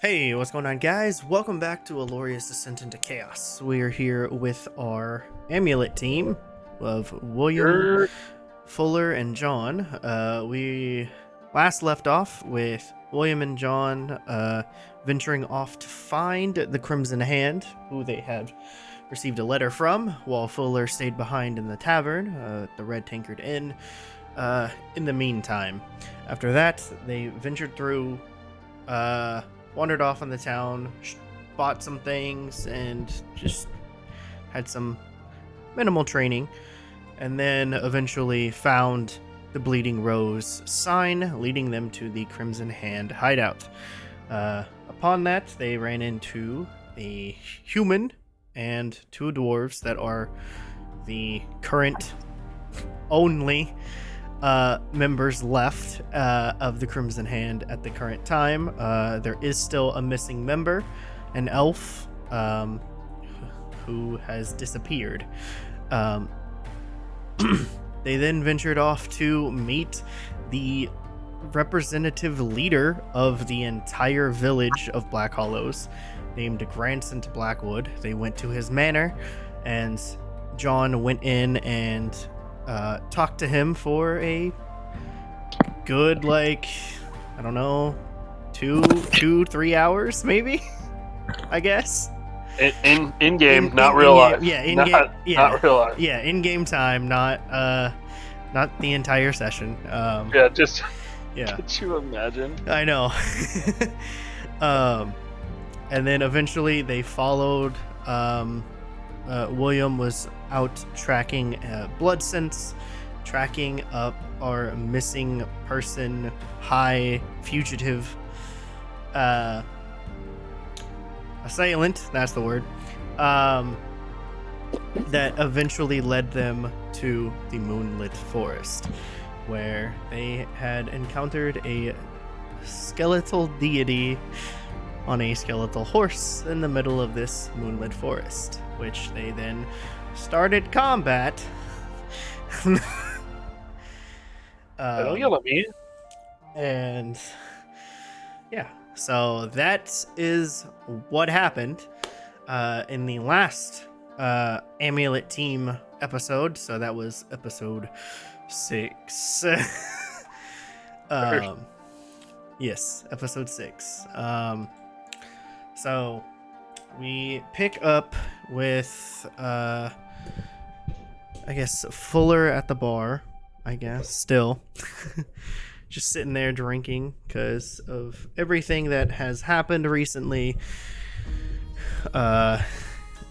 Hey, what's going on, guys? Welcome back to Elloria's Descent into Chaos. We are here with our amulet team of William, Fuller, and John. We last left off with William and John venturing off to find the Crimson Hand, who they had received a letter from, while Fuller stayed behind in the tavern, the Red Tankard Inn. In the meantime, after that, they ventured through, wandered off in the town, bought some things, and just had some minimal training, and then eventually found the Bleeding Rose sign leading them to the Crimson Hand hideout. Upon that, they ran into a human and two dwarves that are the current only members left of the Crimson Hand at the current time. There is still a missing member, an elf who has disappeared. They then ventured off to meet the representative leader of the entire village of Black Hollows, named Grandson to Blackwood. They went to his manor, and John went in and talked to him for a good, I don't know, 3 hours, maybe. I guess. In game, not real life. Yeah, in not, game. Yeah, not real life. Yeah, in game time, not the entire session. Yeah. Yeah. Could you imagine? I know. And then eventually they followed. William was out tracking blood scents, tracking up our missing person, high fugitive assailant, that's the word, that eventually led them to the Moonlit Forest, where they had encountered a skeletal deity on a skeletal horse in the middle of this moonlit forest, which they then started combat. Don't yell at me. And yeah, so that is what happened in the last Amulet Team episode. So that was episode 6. Yes, episode 6. So we pick up with I guess Fuller at the bar, I guess, still just sitting there drinking because of everything that has happened recently.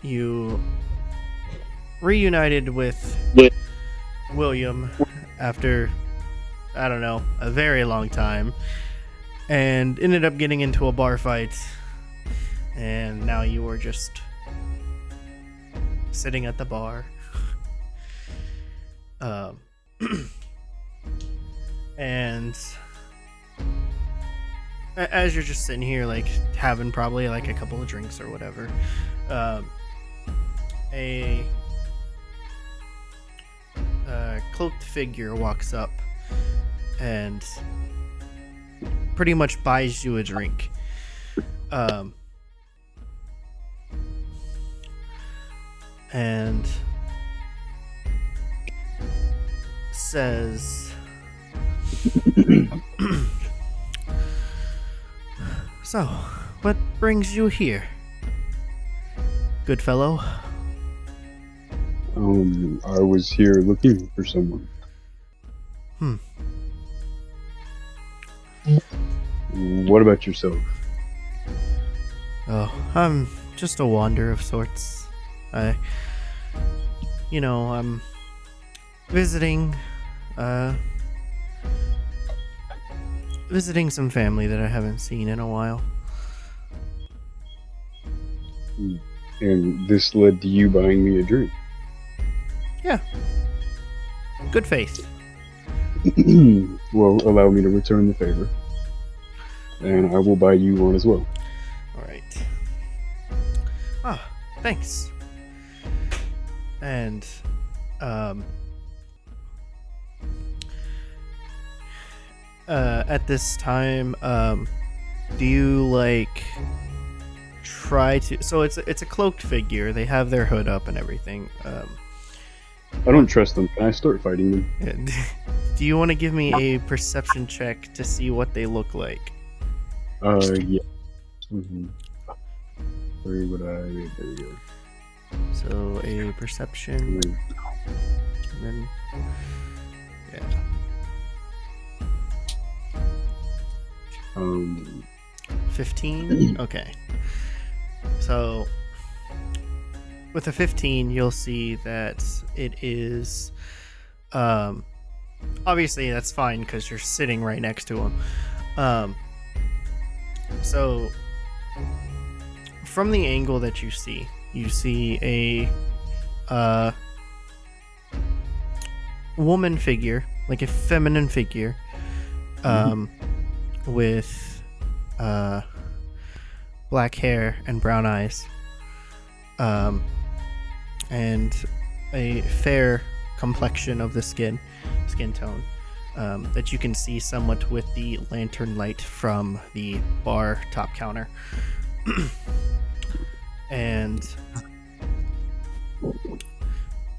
You reunited with William after, I don't know, a very long time, and ended up getting into a bar fight, and now you are just sitting at the bar. And as you're just sitting here, having probably a couple of drinks or whatever, a cloaked figure walks up and pretty much buys you a drink. And says, "So, what brings you here, good fellow?" I was here looking for someone. What about yourself? Oh, I'm just a wanderer of sorts. I'm visiting some family that I haven't seen in a while. And this led to you buying me a drink? Yeah. Good faith. Well, allow me to return the favor. And I will buy you one as well. Alright. Ah, thanks. And, at this time, do you like try to? So it's a cloaked figure. They have their hood up and everything. I don't trust them. Can I start fighting them? Do you want to give me a perception check to see what they look like? Yeah. Mm-hmm. Where would I? There we go. So a perception, and then yeah. 15. Okay. So with a 15, you'll see that it is. Obviously, that's fine because you're sitting right next to him. So from the angle that you see a woman figure, like a feminine figure, with black hair and brown eyes, and a fair complexion of the skin tone, that you can see somewhat with the lantern light from the bar top counter. And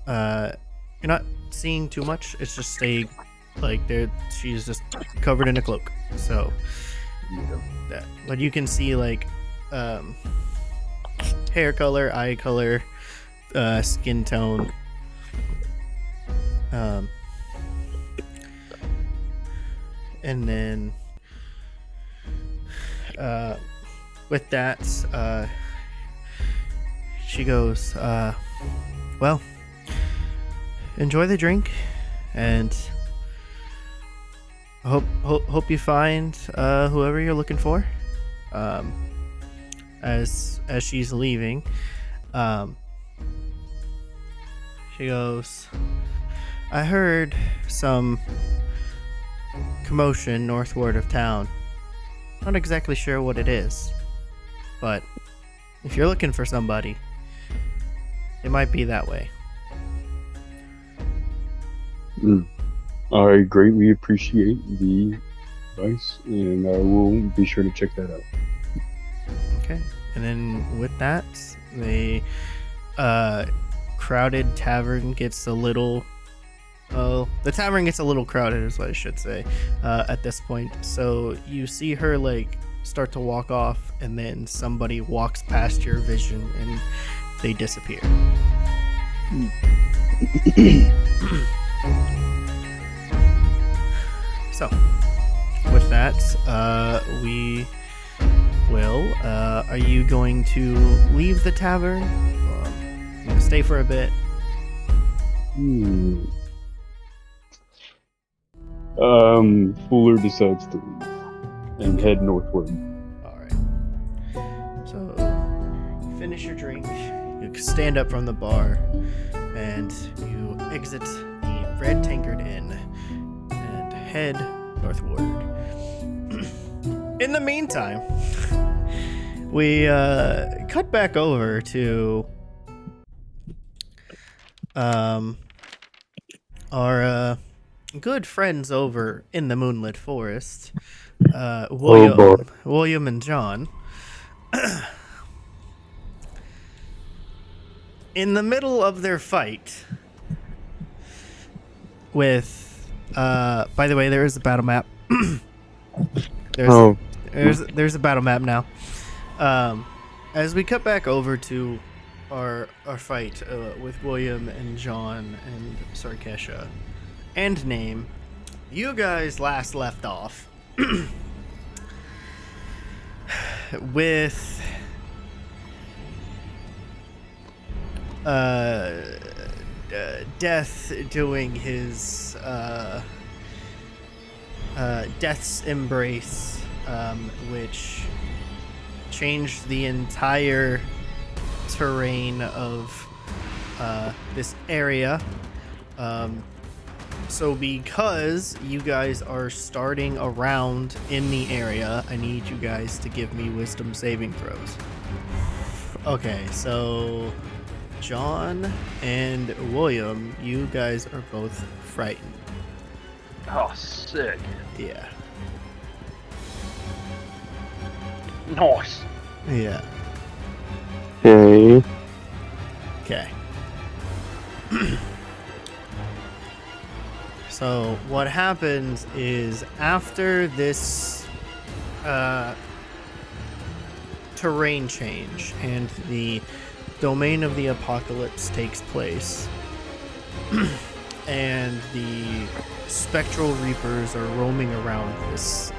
you're not seeing too much. It's just she's just covered in a cloak. So but you can see like hair color, eye color, skin tone. And then with that, she goes, well, enjoy the drink, and hope you find whoever you're looking for. As she's leaving, she goes, I heard some commotion northward of town. Not exactly sure what it is, but if you're looking for somebody, it might be that way. I greatly appreciate the advice, and I will be sure to check that out. Okay, and then with that, the crowded tavern gets a little... Oh, the tavern gets a little crowded is what I should say at this point. So you see her like start to walk off, and then somebody walks past your vision and they disappear. So with that, we will are you going to leave the tavern? Stay for a bit? Fuller decides to leave and head northward. Alright. So, you finish your drink, you stand up from the bar, and you exit the Red Tankard Inn and head northward. In the meantime, we cut back over to our good friends over in the Moonlit Forest, William and John. In the middle of their fight with, by the way, there is a battle map. There's a battle map now. As we cut back over to our fight with William and John and Sarkesha and Name, you guys last left off with Death doing his Death's Embrace, which changed the entire terrain of this area. So because you guys are starting around in the area, I need you guys to give me wisdom saving throws. Okay, so John and William, you guys are both frightened. Oh, sick. Yeah. Nice. Yeah. Okay. Okay. So what happens is after this terrain change and the domain of the apocalypse takes place, and the spectral reapers are roaming around this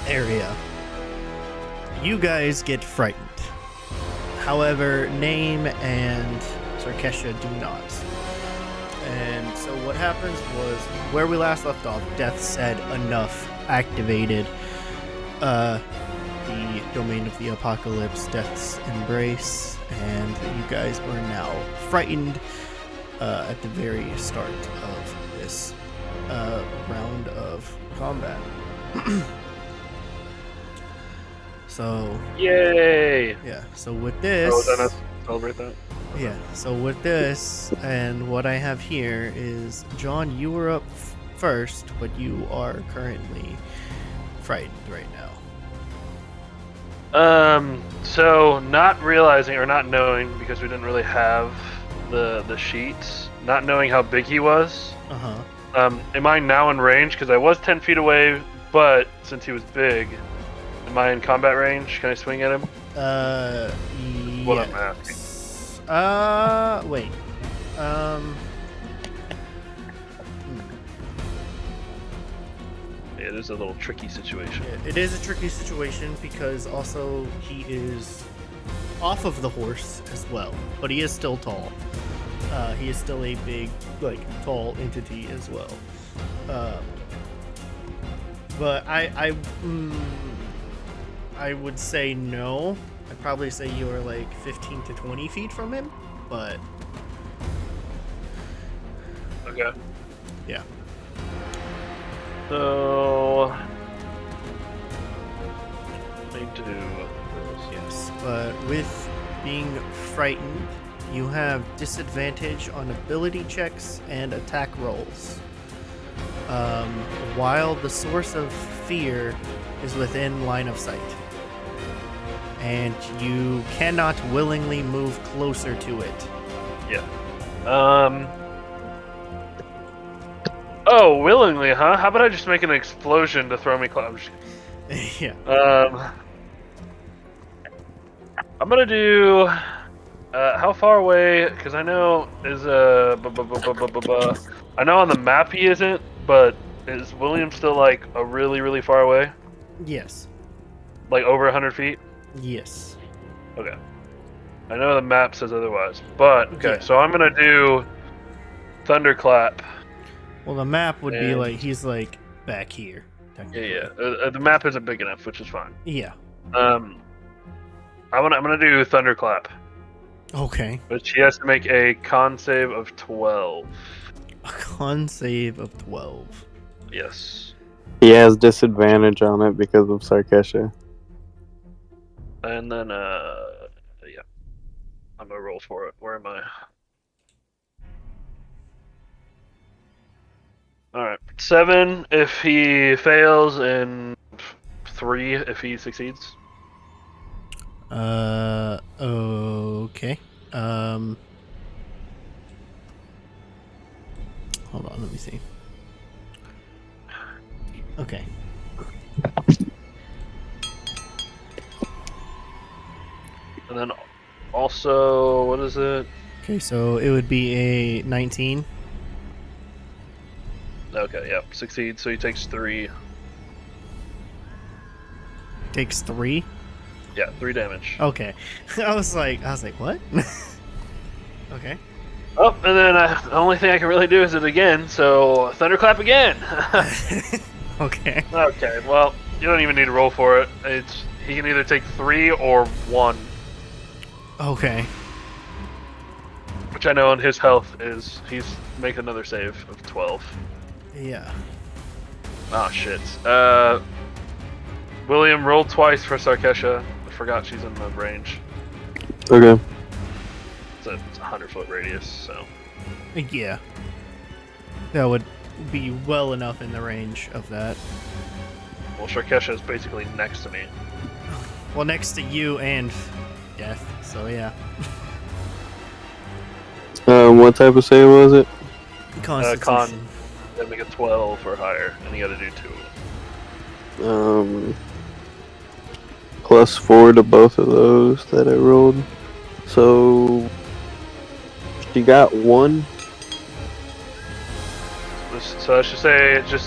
area, you guys get frightened. However, Name and Sarkesha do not. And so what happens was, where we last left off, Death said enough, activated the domain of the apocalypse, Death's embrace, and you guys are now frightened at the very start of this round of combat. So Yay! yeah, so with this, Celebrate that. yeah, so with this, and what I have here is, John, you were up first, but you are currently frightened right now. So not realizing or not knowing, because we didn't really have the sheets, not knowing how big he was. Am I now in range? Because I was 10 feet away, but since he was big, am I in combat range? Can I swing at him? What I'm asking. Wait. Yeah, this is a little tricky situation. It is a tricky situation because also he is off of the horse as well, but he is still tall. He is still a big, tall entity as well. But I would say no. I'd probably say you are 15 to 20 feet from him, but Okay. yeah. So let me do this. Yes, but with being frightened, you have disadvantage on ability checks and attack rolls. While the source of fear is within line of sight. And you cannot willingly move closer to it. Yeah. Oh, willingly, huh? How about I just make an explosion to throw me close? Yeah. I'm gonna do. How far away? Because I know is I know on the map he isn't, but is William still a really, really far away? Yes. Over 100 feet? Yes. Okay. I know the map says otherwise, but okay. Yeah. So I'm gonna do thunderclap. Well, the map would be he's back here. Yeah. The map isn't big enough, which is fine. Yeah. I'm gonna do thunderclap. Okay. Which he has to make a con save of 12. A con save of 12. Yes. He has disadvantage on it because of Sarkesha. And then, yeah. I'm gonna roll for it. Where am I? Alright. 7 if he fails, and 3 if he succeeds. Okay. Hold on, let me see. Okay. And then also, what is it? Okay, so it would be a 19. Okay, yeah, succeeds, so he takes 3. Takes 3? Yeah, 3 damage. Okay. I was like, what? Okay. Oh, and then the only thing I can really do is it again, so thunderclap again! Okay. Okay, well, you don't even need to roll for it. He can either take 3 or 1. Okay. Which I know on his health is he's making another save of 12. Yeah. Ah, shit. William, rolled twice for Sarkesha. I forgot she's in the range. Okay. It's a 100-foot radius, so. Yeah. That would be well enough in the range of that. Well, Sarkesha is basically next to me. Well, next to you and Death. So yeah. What type of save was it? Constitution. You gotta make a 12 or higher, and you gotta do 2. +4 to both of those that I rolled. So she got 1. So I should say it should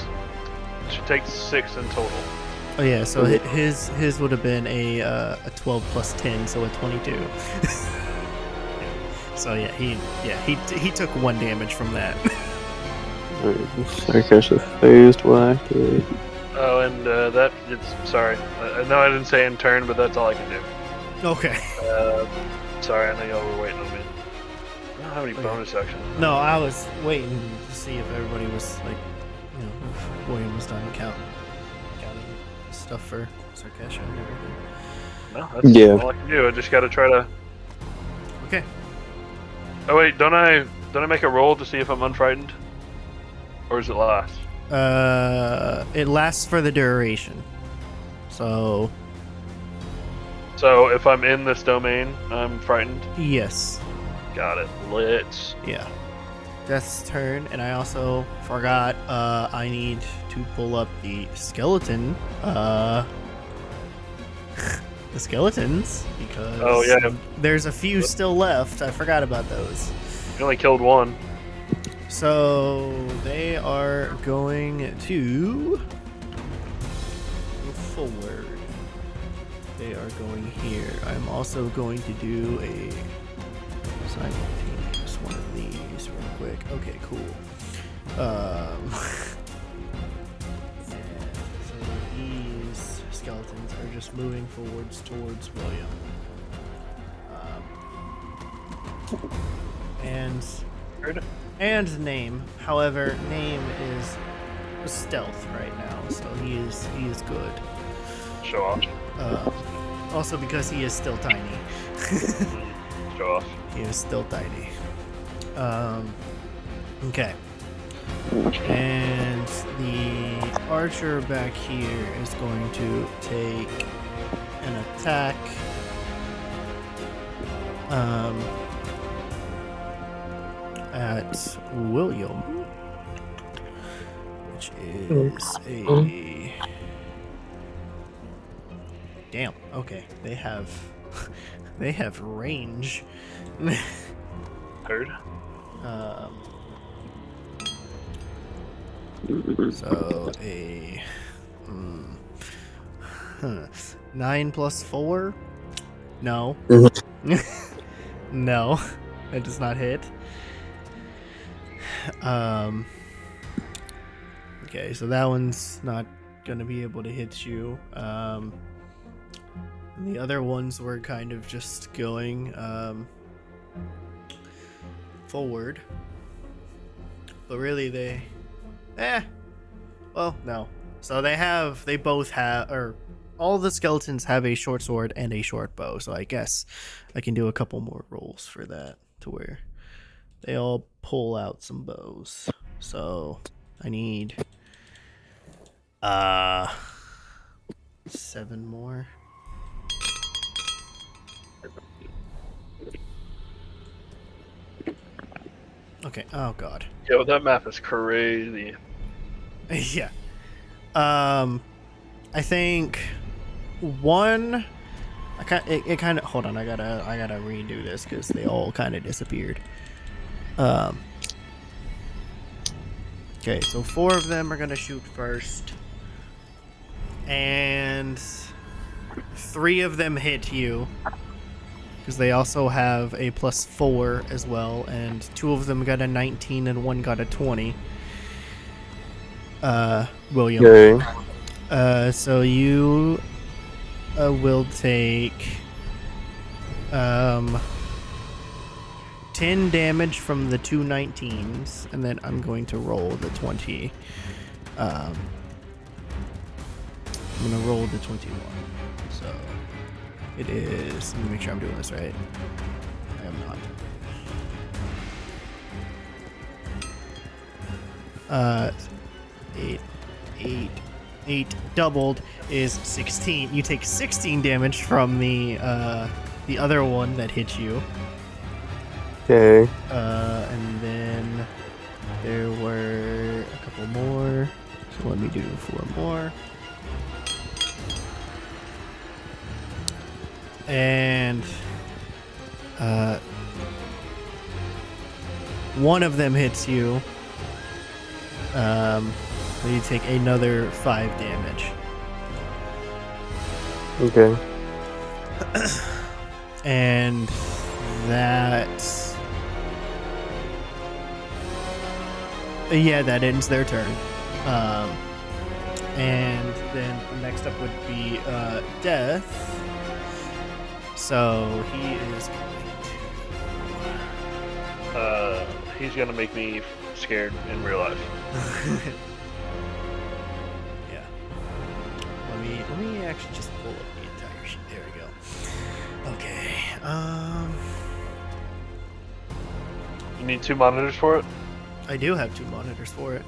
take 6 in total. Oh yeah, so his would have been a 12 plus 10, so a 22. So yeah, he took 1 damage from that. Sarkesha phased will activate. Oh, and sorry. I know I didn't say in turn, but that's all I can do. Okay. Sorry, I know y'all were waiting on me. I don't have any bonus actions. No, I was waiting to see if everybody was like, if William was done counting stuff for Sarkesha and everything. No, that's all I can do. I just gotta try to. Okay. Oh wait, don't I make a roll to see if I'm unfrightened, or is it last? It lasts for the duration. So if I'm in this domain, I'm frightened. yes. Got it. Lit. Yeah. Death's turn, and I also forgot. I need to pull up the skeleton. The skeletons, because there's a few still left. I forgot about those. You only killed 1. So they are going to go forward. They are going here. I'm also going to do a simultaneous one of these real quick. Okay, cool. So these skeletons are just moving forwards towards William. And name. However, name is stealth right now, so he is good. Show off. Also because he is still tiny. Show off. He is still tiny. Okay. And the archer back here is going to take an attack. At William, which is a damn. Okay, they have range. Heard. So a 9 plus 4. No. No, that does not hit. Okay, so that one's not gonna be able to hit you. And the other ones were kind of just going forward, but really well, no. So they both have, or all the skeletons have a short sword and a short bow. So I guess I can do a couple more rolls for that to where they all pull out some bows. So I need 7 more. Okay. Oh god. Yo, that map is crazy. Yeah. I think one. It kind of. Hold on. I gotta redo this because they all kind of disappeared. Okay, so 4 of them are gonna shoot first, and 3 of them hit you because they also have a +4 as well, and 2 of them got a 19 and 1 got a 20. William. Okay. So you will take 10 damage from the 2 19s, and then I'm going to roll the 20. I'm going to roll the 21. So it is. Let me make sure I'm doing this right. I am not. 8 doubled, is 16. You take 16 damage from the other one that hit you. Okay. And then there were a couple more. So let me do 4 more. And one of them hits you. So you take another 5 damage. Okay. And that... yeah, that ends their turn. And then next up would be Death. So he is going to... he's gonna make me scared in real life. Yeah. Let me actually just pull up the entire sheet. There we go. Okay. You need 2 monitors for it? I do have 2 monitors for it.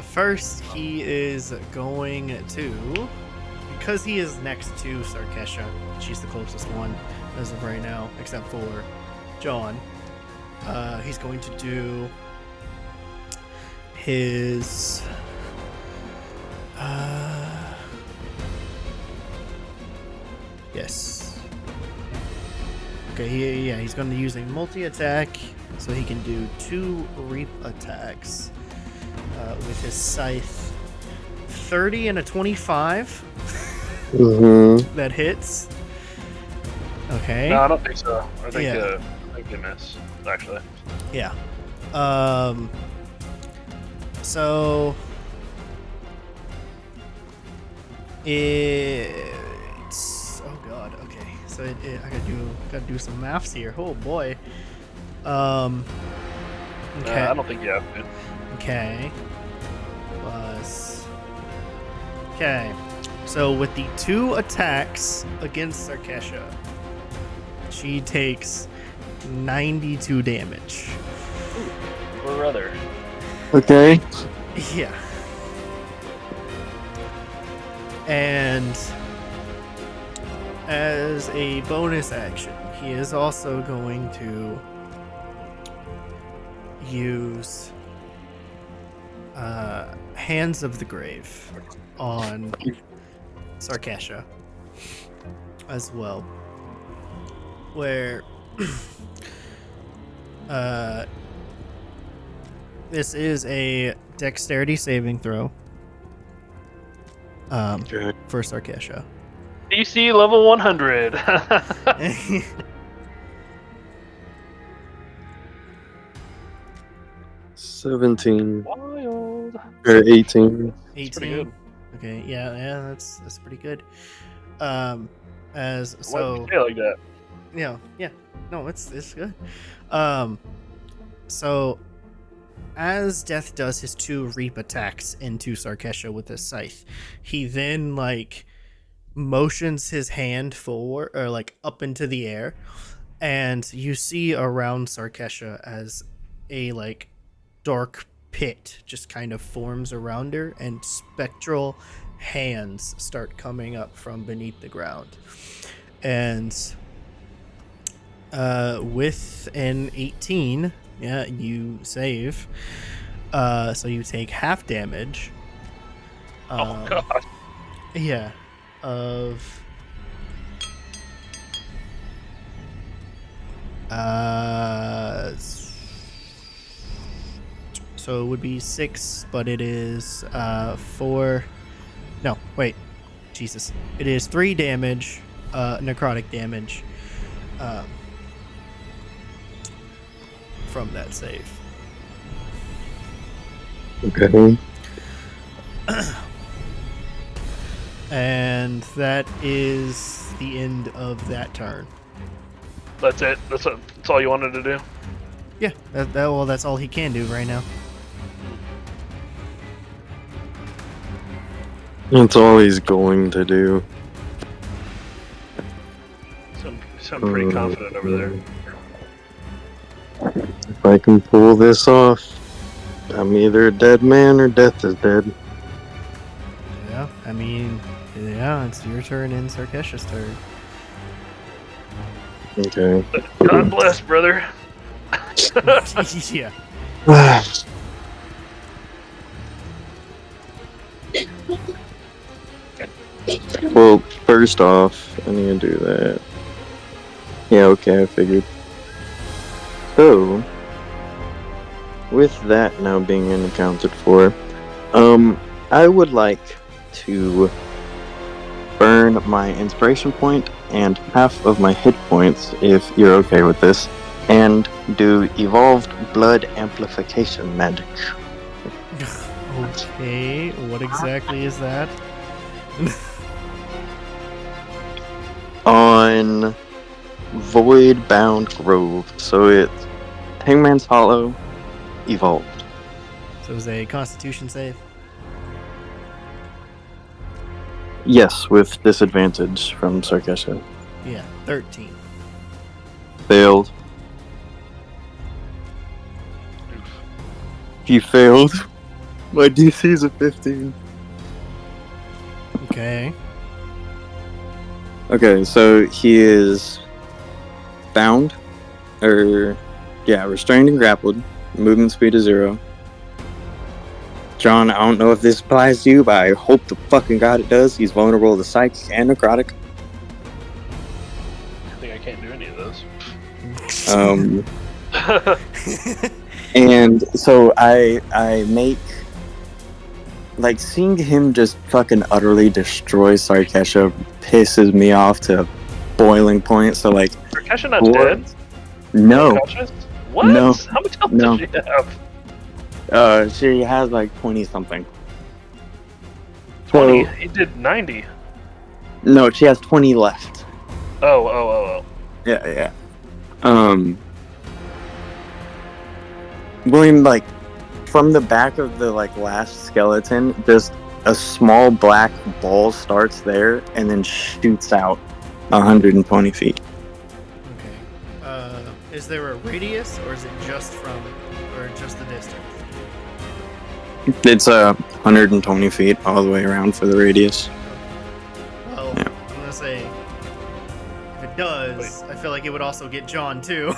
First he is going to, because he is next to Sarkesha, she's the closest one as of right now, except for John. He's going to do his yes. Okay, he's going to use a multi-attack, so he can do 2 reap attacks with his scythe. 30 and a 25. That hits. Okay. No, I don't think so. I think they miss, actually. Yeah. So it's, oh god, okay. So I gotta do some maths here. Oh boy. Okay. I don't think you have to. Okay. Plus. Okay. So with the 2 attacks against Sarkesha, she takes 92 damage. Or rather. Okay. Yeah. And as a bonus action, he is also going to use Hands of the Grave on Sarkesha as well, where this is a dexterity saving throw for Sarkesha. DC level 100. 17 Wild. or 18. 18. Okay, yeah, that's pretty good. As Why so, did you say it like that? yeah, no, it's good. So as Death does his 2 reap attacks into Sarkesha with his scythe, he then motions his hand forward or up into the air, and you see around Sarkesha as a dark pit just kind of forms around her, and spectral hands start coming up from beneath the ground. And with an 18, you save. So you take half damage. Oh god. Yeah. Of so it would be 6, but it is 4. No, wait. Jesus. It is 3 damage, necrotic damage, from that save. Okay. And that is the end of that turn. That's it? That's all you wanted to do? Yeah, that's all he can do right now. That's all he's going to do. Sound pretty confident over there. If I can pull this off. I'm either a dead man or death is dead. Yeah, I mean, yeah, it's your turn and Sarkesha's turn. Okay. God bless, brother. Yeah. Well, first off, I need to do that. Yeah, okay, I figured. So, with that now being accounted for, I would like to burn my inspiration point and half of my hit points, if you're okay with this, and do evolved blood amplification magic. Okay, what exactly is that? On Void Bound Grove, so it's Hangman's Hollow evolved. So it was a Constitution save? Yes, with disadvantage from Sarkesha. Yeah, 13. Failed. He failed. My DC is a 15. Okay. Okay, so he is bound, restrained and grappled. Movement speed is 0. John, I don't know if this applies to you, but I hope to fucking God it does. He's vulnerable to psychic and necrotic. I think I can't do any of those. And so I make, like, seeing him just fucking utterly destroy Sarkesha pisses me off to boiling point. So, like, Sarkesha not dead? No. Unconscious? What? No. How much health No. does she have? She has like 20 something. 20? He did 90. No, she has 20 left. Oh. Yeah. William, like, from the back of the, like, last skeleton, just a small black ball starts there and then shoots out 120 feet. Okay. Is there a radius, or is it just the distance? It's 120 feet all the way around for the radius. Well, Yeah. I'm gonna say, if it does, I feel like it would also get John too.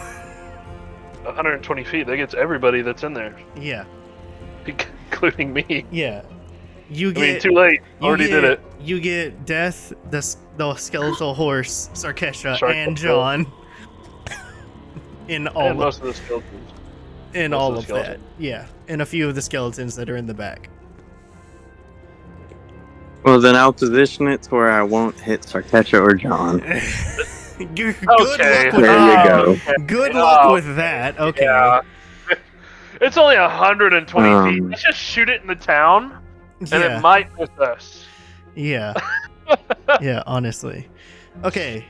120 feet, that gets everybody that's in there. Yeah. Including me. Yeah. You get. I mean, too late. Already did it. You get Death, the skeletal horse, Sarkesha, and John. In all and most of the skeletons. In most all of of the that. Yeah. And a few of the skeletons that are in the back. Well, then I'll position it to where I won't hit Sarkesha or John. Good Okay. luck with There you that. go. Good luck with that. Okay. Yeah. It's only 120 feet. Um, Let's just shoot it in the town, and Yeah. it might miss us. Yeah. Yeah, honestly. Okay.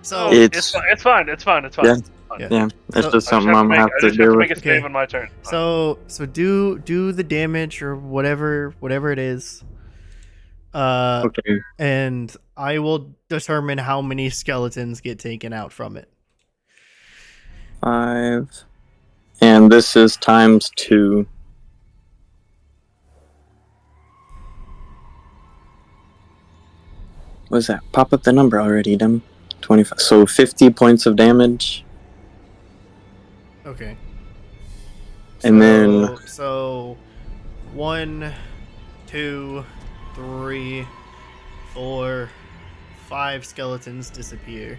So It's- It's fine. It's fine. Yeah. Yeah, that's So- just something I'm gonna have to do. make a Okay. save on my turn. So do the damage or whatever it is. Okay. And I will determine how many skeletons get taken out from it. 5. And this is times 2. What is that? Pop up the number already, dumb. 25. So 50 points of damage. Okay. And then- so 1, 2, 3, 4, 5 skeletons disappear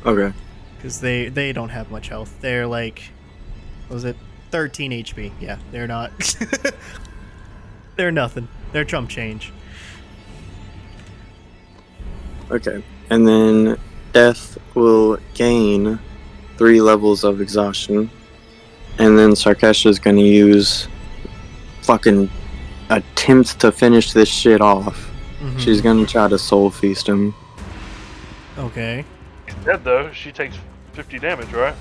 Okay. because they don't have much health. They're like, what was it, 13 HP? Yeah, they're not. They're nothing. They're chump change. Okay. And then Death will gain 3 levels of exhaustion. And then Sarkesha is going to use fucking attempts to finish this shit off. Mhm. She's going to try to soul feast him. Okay. She's dead though. She takes 50 damage, right?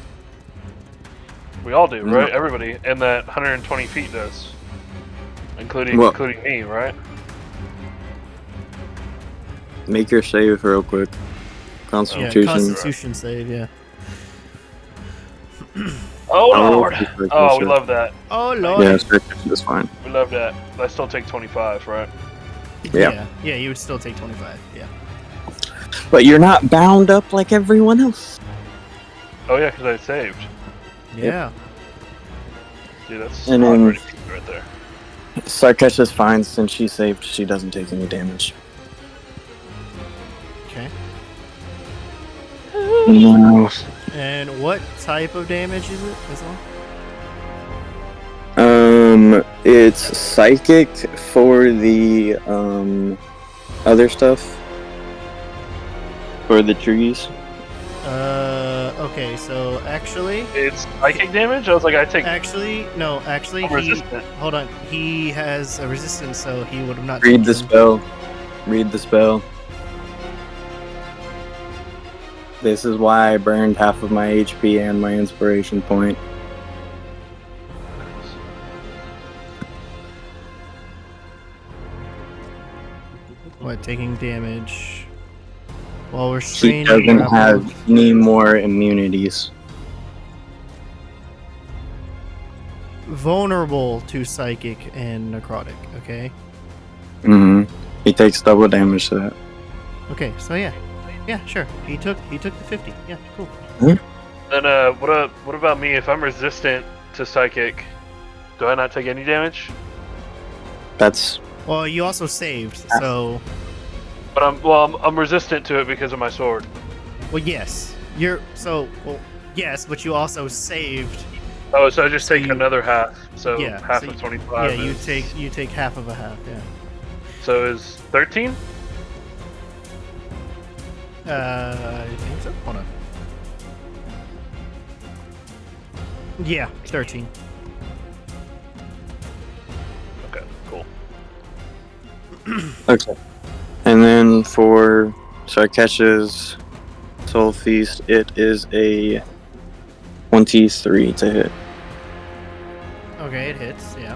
We all do, right? Everybody, and that 120 feet does, including me, right? Make your save real quick. Yeah, Constitution. Constitution save, yeah. Oh I'll roll Lord! for Sarkesha. Oh, we love that. Oh Lord. Yeah, Sarkesha is fine. We love that. I still take 25, right? Yeah. Yeah, you would still take 25. Yeah. But you're not bound up like everyone else. Oh yeah, because I saved. Yeah. Dude, that's And then- already right there. Sarkesha's fine since she saved. She doesn't take any damage. Okay. No. And what type of damage is it as well? It's psychic for the other stuff. For the trees. Okay, so actually, It's psychic damage. I was like, I take. no, actually, I'm resistant. hold on, he has a resistance, so he would have not. Read the taken- spell. Read the spell. This is why I burned half of my HP and my inspiration point. What, taking damage while we're He straining? doesn't have any more immunities. Vulnerable to psychic and necrotic. Okay. He takes double damage to that. Okay, so yeah, sure. He took the 50. Yeah, cool. Then what about me? If I'm resistant to psychic, do I not take any damage? Well, you also saved, so. But I'm resistant to it because of my sword. Well, yes. Yes, but you also saved. Oh, so I just So take you- another half. So Yeah, half so of you- 25. Yeah, is- you take half of a half. Yeah. So is 13? I think so. Hold on. Yeah, 13. Okay, cool. Okay. And then for Sarkesha's Soul Feast, it is a 23 to hit. Okay, it hits. Yeah.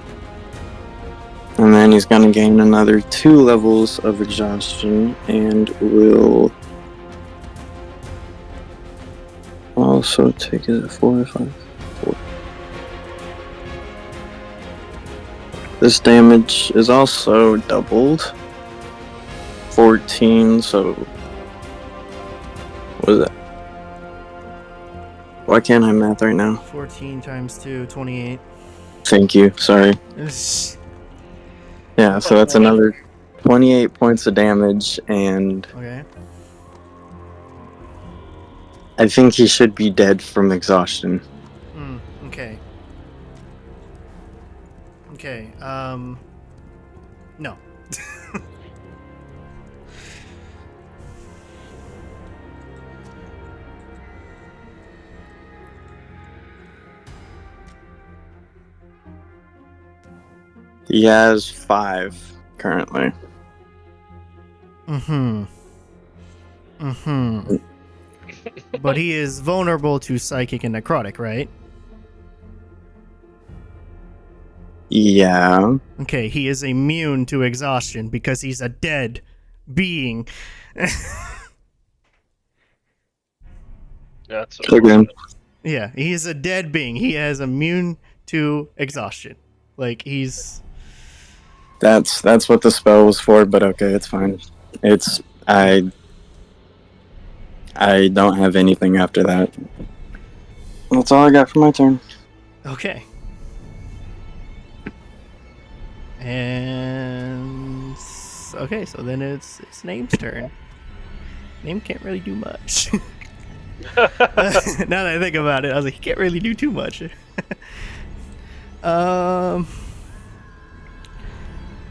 And then he's gonna gain another 2 levels of exhaustion and will also take it at 4 or 5. 4. This damage is also doubled. 14, so what is that? Why can't I math right now? 14 times 2, 28. Thank you, sorry. Yeah, so that's another 28 points of damage, and Okay. I think he should be dead from exhaustion. Okay. Okay, no. He has 5 currently. But he is vulnerable to psychic and necrotic, right? Yeah. Okay, he is immune to exhaustion because he's a dead being. That's Again. Yeah, he is a dead being. He has immune to exhaustion. Like he's That's what the spell was for, but okay, it's fine. I don't have anything after that. That's all I got for my turn. okay. And okay, so then it's Name's turn. Name can't really do much. Now that I think about it, I was like, he can't really do too much.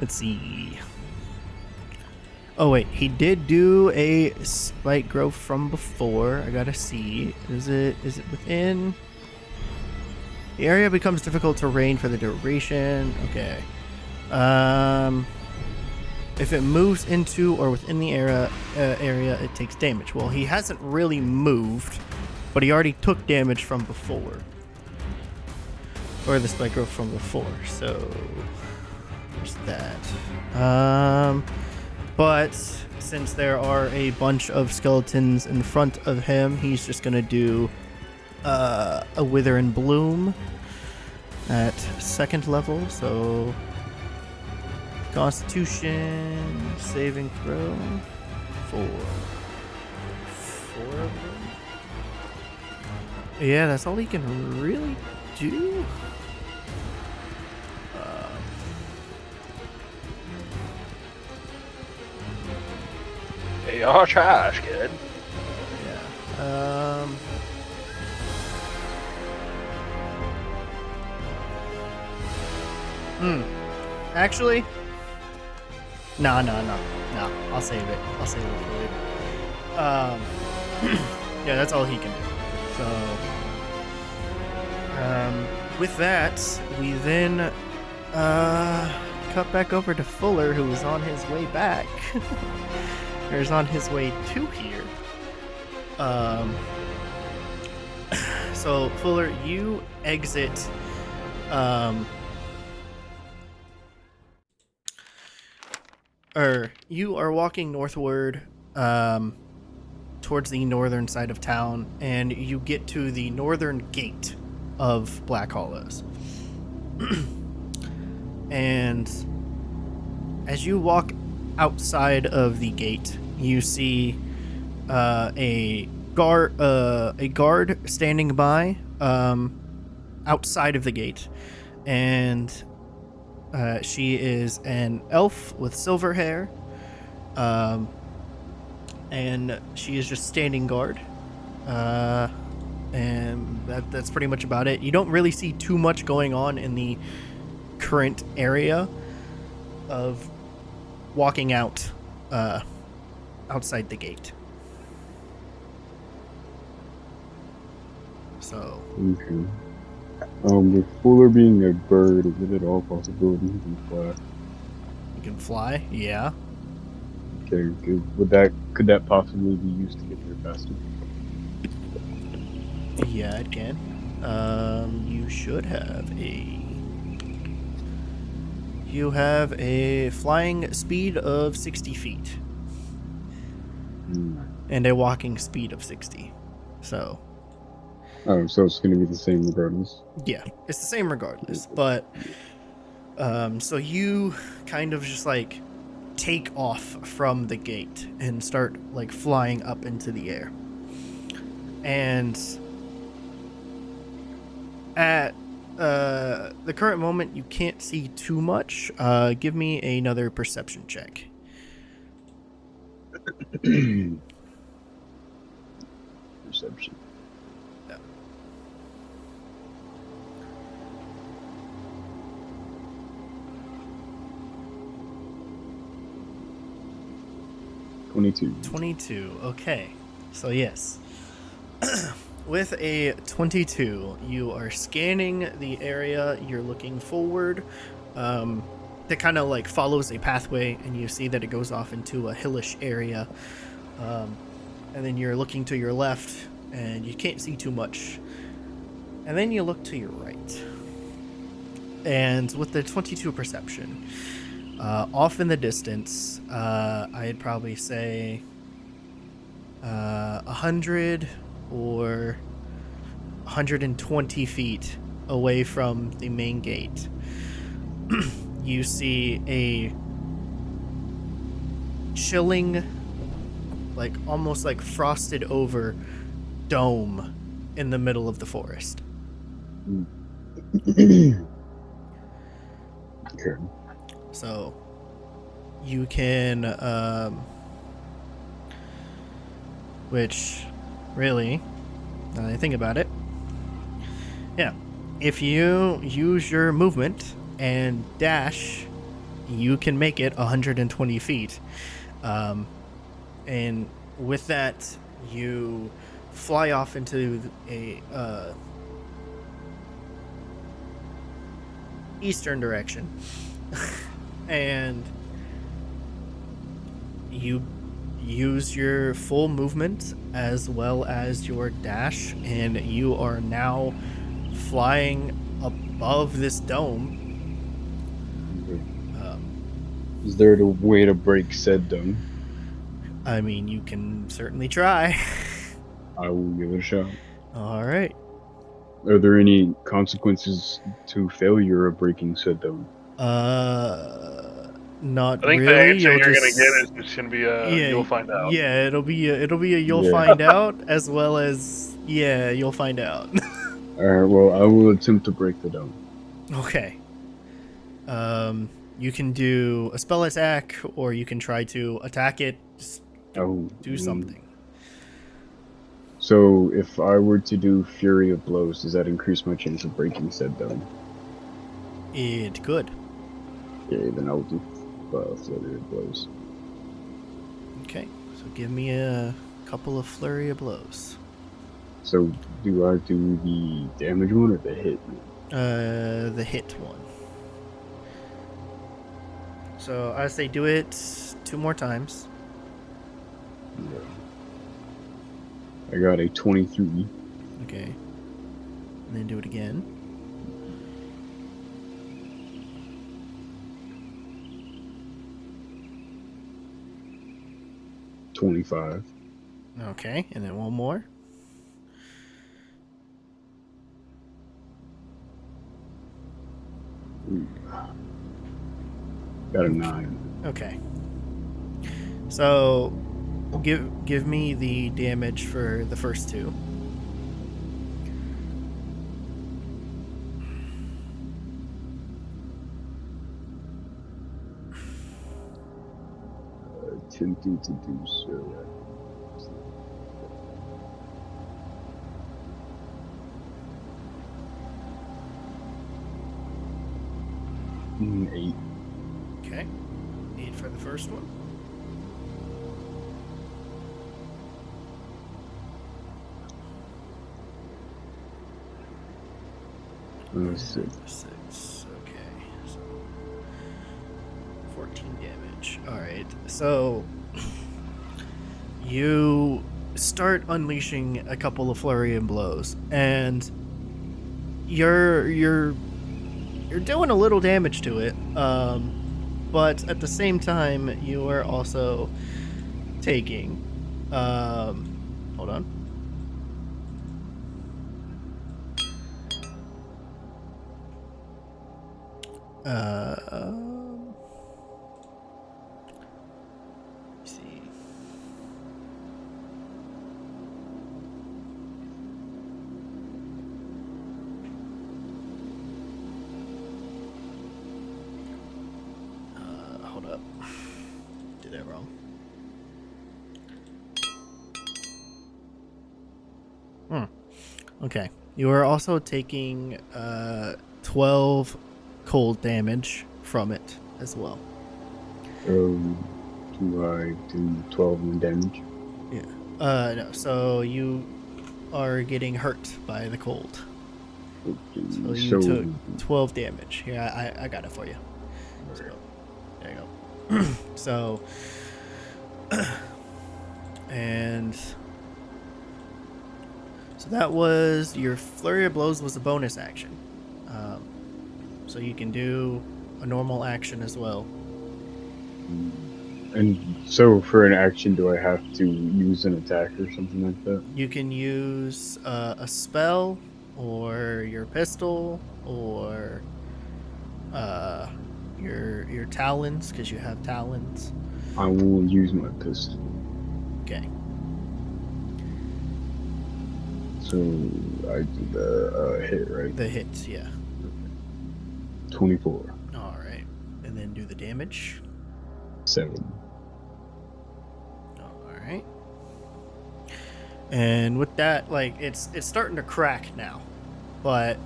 Let's see. Oh wait, he did do a spike growth from before. I gotta see. Is it within? The area becomes difficult terrain for the duration. Okay. If it moves into or within the area, it takes damage. Well, he hasn't really moved, but he already took damage from before, or the spike growth from before. So there's that. But since there are a bunch of skeletons in front of him, he's just gonna do a Wither and Bloom at 2nd level, so Constitution saving throw for 4 of them. Yeah, that's all he can really do. Hey, y'all trash, kid. Yeah. Actually, no. I'll save it. I'll save it for later. Yeah, that's all he can do. So, with that, we then cut back over to Fuller, who is on his way back. Or is on his way to here. So Fuller, you exit. Or you are walking northward, towards the northern side of town, and you get to the northern gate of Black Hollows. And as you walk outside of the gate, you see a guard standing by outside of the gate, and she is an elf with silver hair, and she is just standing guard, and that's pretty much about it. You don't really see too much going on in the current area of walking out outside the gate. So Okay. With Fuller being a bird, is it at all possibility he can fly? you can fly, yeah. Okay, could that possibly be used to get there faster? Yeah, it can. You should have a flying speed of 60 feet and a walking speed of 60. So Oh, so it's going to be the same regardless. yeah, it's the same regardless. But so you kind of just like take off from the gate and start like flying up into the air. And at the current moment, you can't see too much. Give me another perception check. Perception. Yeah. $22. 22. Okay. So yes. With a 22, you are scanning the area. You're looking forward. That kind of like follows a pathway, and you see that it goes off into a hillish area. And then you're looking to your left, and you can't see too much. And then you look to your right. And with the 22 perception, off in the distance, I'd probably say 100 or 120 feet away from the main gate, you see a chilling, like almost like frosted over dome in the middle of the forest. Okay. So you can which really, now that I think about it, yeah, if you use your movement and dash, you can make it 120 feet. And with that, you fly off into a eastern direction. And you use your full movement as well as your dash, and you are now flying above this dome. Is there a way to break said dome? I mean, you can certainly try. I will give it a shot. All right. Are there any consequences to failure of breaking said dome? Not I think the really. answer You'll you're just gonna get is just gonna be you'll find out. Yeah, it'll be a you'll Yeah. find out, as well as you'll find out. Alright, well, I will attempt to break the dome. Okay. You can do a spell attack, or you can try to attack it. Just do something. So, if I were to do Fury of Blows, does that increase my chance of breaking said dome? It could. Yeah, then I'll do Flurry of Blows. Okay, so give me a couple of flurry of blows. So, do I do the damage one or the hit one? The hit one. So I say do it 2 more times. Yeah. I got a 23. Okay. And then do it again. $25. Okay, and then one more. Ooh. Got a 9. Okay. So give me the damage for the first 2. Attempting to do so. 8. Okay. 8 for the first one. Oh, 6. 6. Okay. So 14 damage. Alright. So you start unleashing a couple of flurry and blows, and you're doing a little damage to it, but at the same time you are also taking hold on. Let's see. Hold up. Did that wrong. Okay. You are also taking 12 cold damage from it as well. Do I do 12 in damage? Yeah. No. So you are getting hurt by the cold. Okay, So you took 12 damage. Here, I got it for you. So, there you go. So, and so that was your flurry of blows was a bonus action. So you can do a normal action as well. And so for an action, do I have to use an attack or something like that? You can use a spell, or your pistol, or your talons, because you have talons. I will use my pistol. Okay. So I do the hit, right? The hits, yeah. 24. All right, and then do the damage. 7. All right. And with that, like it's starting to crack now, but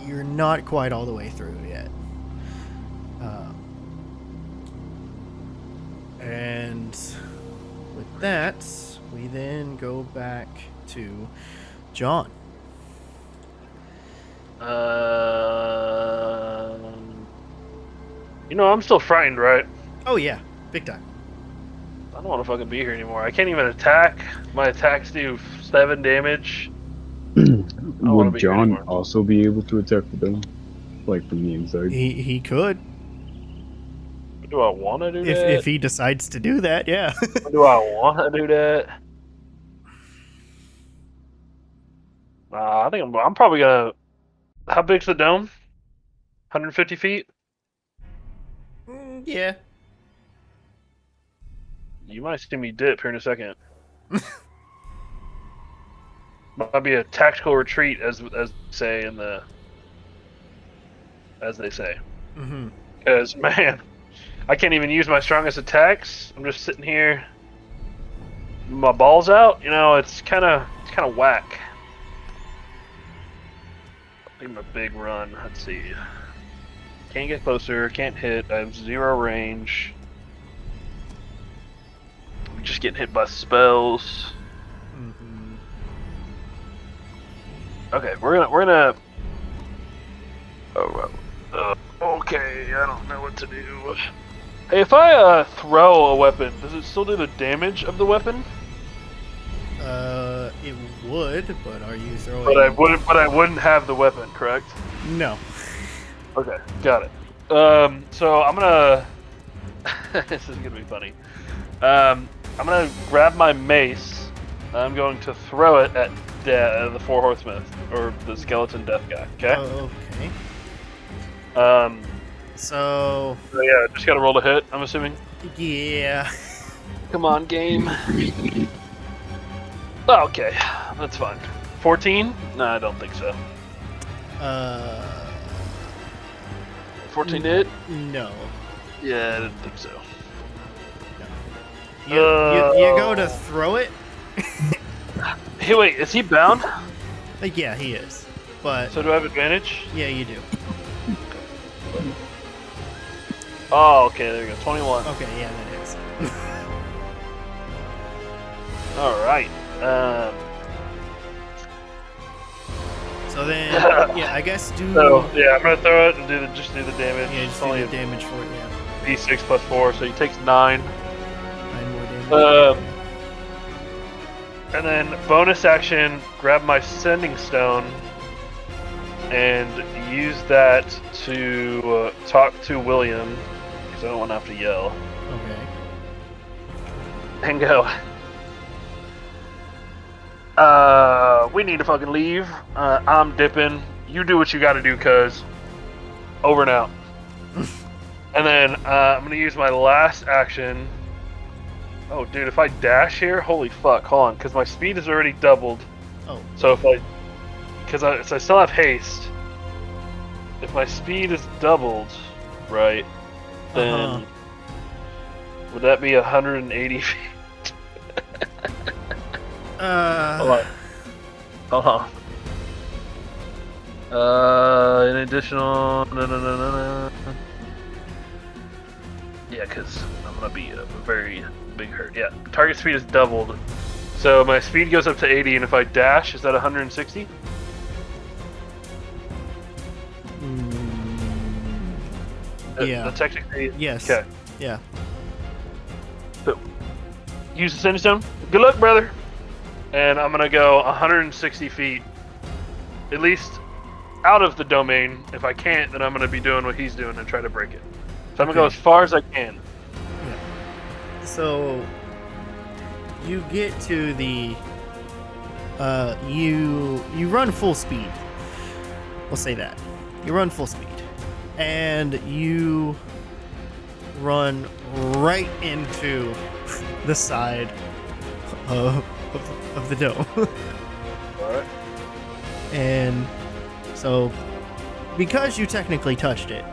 you're not quite all the way through yet. And with that, we then go back to John. I'm still frightened, right? Oh yeah, big time. I don't want to fucking be here anymore. I can't even attack. My attacks do 7 damage. Would John also be able to attack the dome? Like from the inside? He could. Do I want to do that? If he decides to do that, yeah. Do I want to do that? I think I'm probably gonna. How big's the dome? 150 feet. Yeah. You might see me dip here in a second. Might be a tactical retreat, as they say. Mm-hmm. Because man, I can't even use my strongest attacks. I'm just sitting here, my balls out. It's kind of whack. Give him a big run. Let's see. Can't get closer. Can't hit. I have 0 range. I'm just getting hit by spells. Mm-hmm. Okay, we're gonna. Oh, okay. I don't know what to do. Hey, if I throw a weapon, does it still do the damage of the weapon? It would, but are you throwing? But I wouldn't have the weapon, correct? No. Okay, got it. So I'm gonna. This is gonna be funny. I'm gonna grab my mace. I'm going to throw it at the 4 horsemen, or the skeleton death guy. Okay. Okay. So yeah, just gotta roll to hit. I'm assuming. Yeah. Come on, game. Oh, okay, that's fine. 14? No, I don't think so. 14 hit? No. Yeah, I didn't think so. No. You go to throw it? Hey, wait, is he bound? Yeah, he is. But So do I have advantage? yeah, you do. Oh, okay, there you go. 21. Okay, yeah, that is. Alright. So then, yeah, I guess do. So, yeah, I'm gonna throw it and just do the damage. Yeah, It's just do only the damage for it. Yeah. D6 plus 4, so he takes 9. 9 more damage. And then bonus action, grab my sending stone and use that to talk to William, because I don't want to have to yell. Okay. And go. We need to fucking leave. I'm dipping. You do what you gotta do, cuz. Over and out. And then I'm gonna use my last action. Oh, dude, if I dash here, holy fuck, hold on, because my speed is already doubled. Oh. So if because I still have haste. If my speed is doubled, right, then would that be 180 feet? Hold on. An additional. No. Yeah, because I'm gonna be a very big hurt. Yeah, target speed is doubled. So my speed goes up to 80, and if I dash, is that 160? Yeah. Technically. Yes. Okay. Yeah. So, use the sending stone. Good luck, brother. And I'm gonna go 160 feet, at least out of the domain. If I can't, then I'm gonna be doing what he's doing and try to break it. So I'm gonna go as far as I can. Yeah. So you get to the you run full speed. We'll say that. You run full speed. And you run right into the side of the dome. Alright. And so because you technically touched it,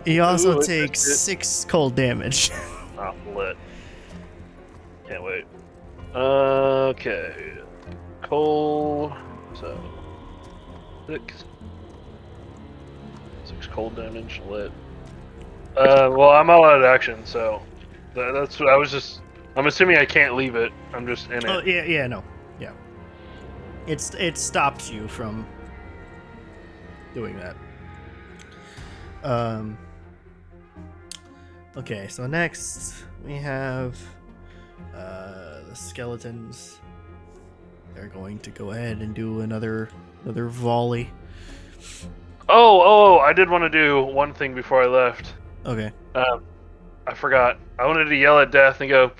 he also takes 6 cold damage. Oh, lit. Can't wait. Okay. Cold. So 6 cold damage. Lit. Well, I'm all out of action, so that's what I was just. I'm assuming I can't leave it. I'm just in it. Oh yeah, no, yeah. It stops you from doing that. Okay, so next we have the skeletons. They're going to go ahead and do another volley. Oh! I did want to do one thing before I left. Okay. I forgot. I wanted to yell at Death and go,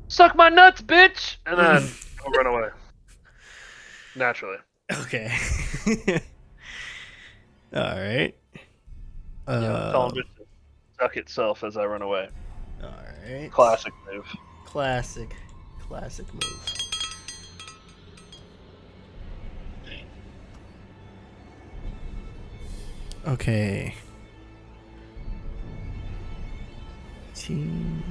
suck my nuts, bitch, and then I'll run away. Naturally. Okay. All right. Tell him to suck itself as I run away. All right. Classic move. Classic move. Okay. Team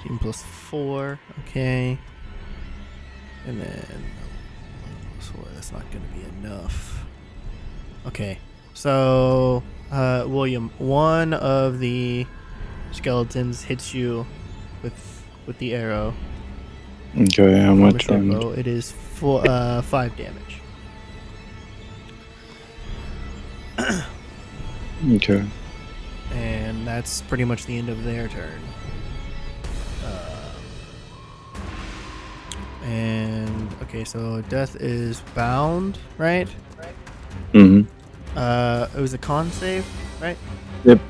+4. Okay. And then +4. That's not going to be enough. Okay. So, William, one of the skeletons hits you with the arrow. Okay, how much With damage? bow. It is 5 damage. Okay. And that's pretty much the end of their turn. And okay, so Death is bound, right? Mm-hmm. It was a con save, right? Yep.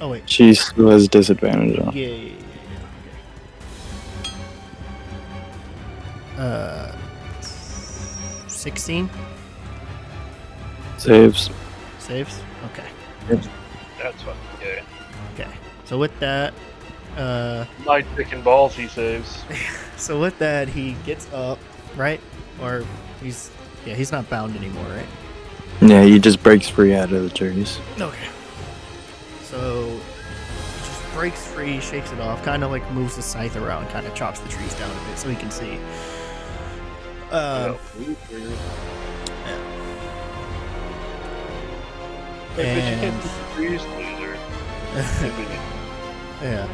Oh wait. She still has disadvantage on. Yeah. Okay. 16 Saves. saves. Okay. That's fucking gay. Okay. So with that, My dick and balls he saves. he gets up, right? Or he's not bound anymore, right? Yeah, he just breaks free out of the trees. Okay. So he just breaks free, shakes it off, kind of like moves the scythe around, kind of chops the trees down a bit so he can see. And Trees, loser. yeah.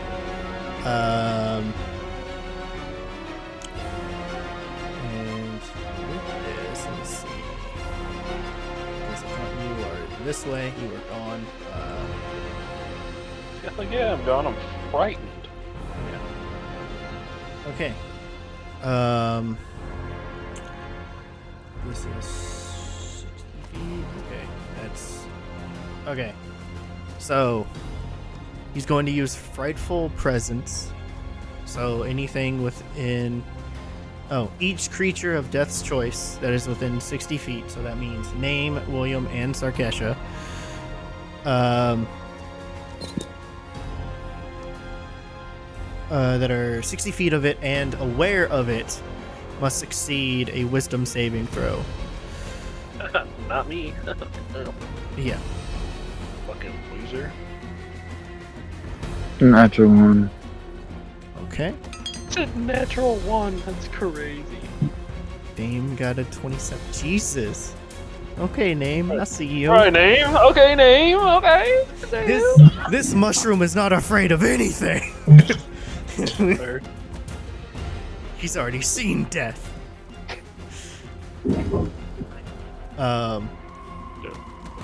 And with this, let's see. You are this way. You are gone. Yeah, I'm gone. I'm frightened. Okay. This is 60 feet. Okay, that's okay. So he's going to use Frightful Presence. So anything within each creature of Death's choice that is within 60 feet. So that means Name, William, and Sarkesha. That are 60 feet of it and aware of it must succeed a Wisdom saving throw. Not me. Yeah. Fucking loser. Natural one. Okay. It's a natural one. That's crazy. Name got a 27. Jesus. Okay, Name. I see you. Alright, name. Okay, name. Okay. This mushroom is not afraid of anything. He's already seen death.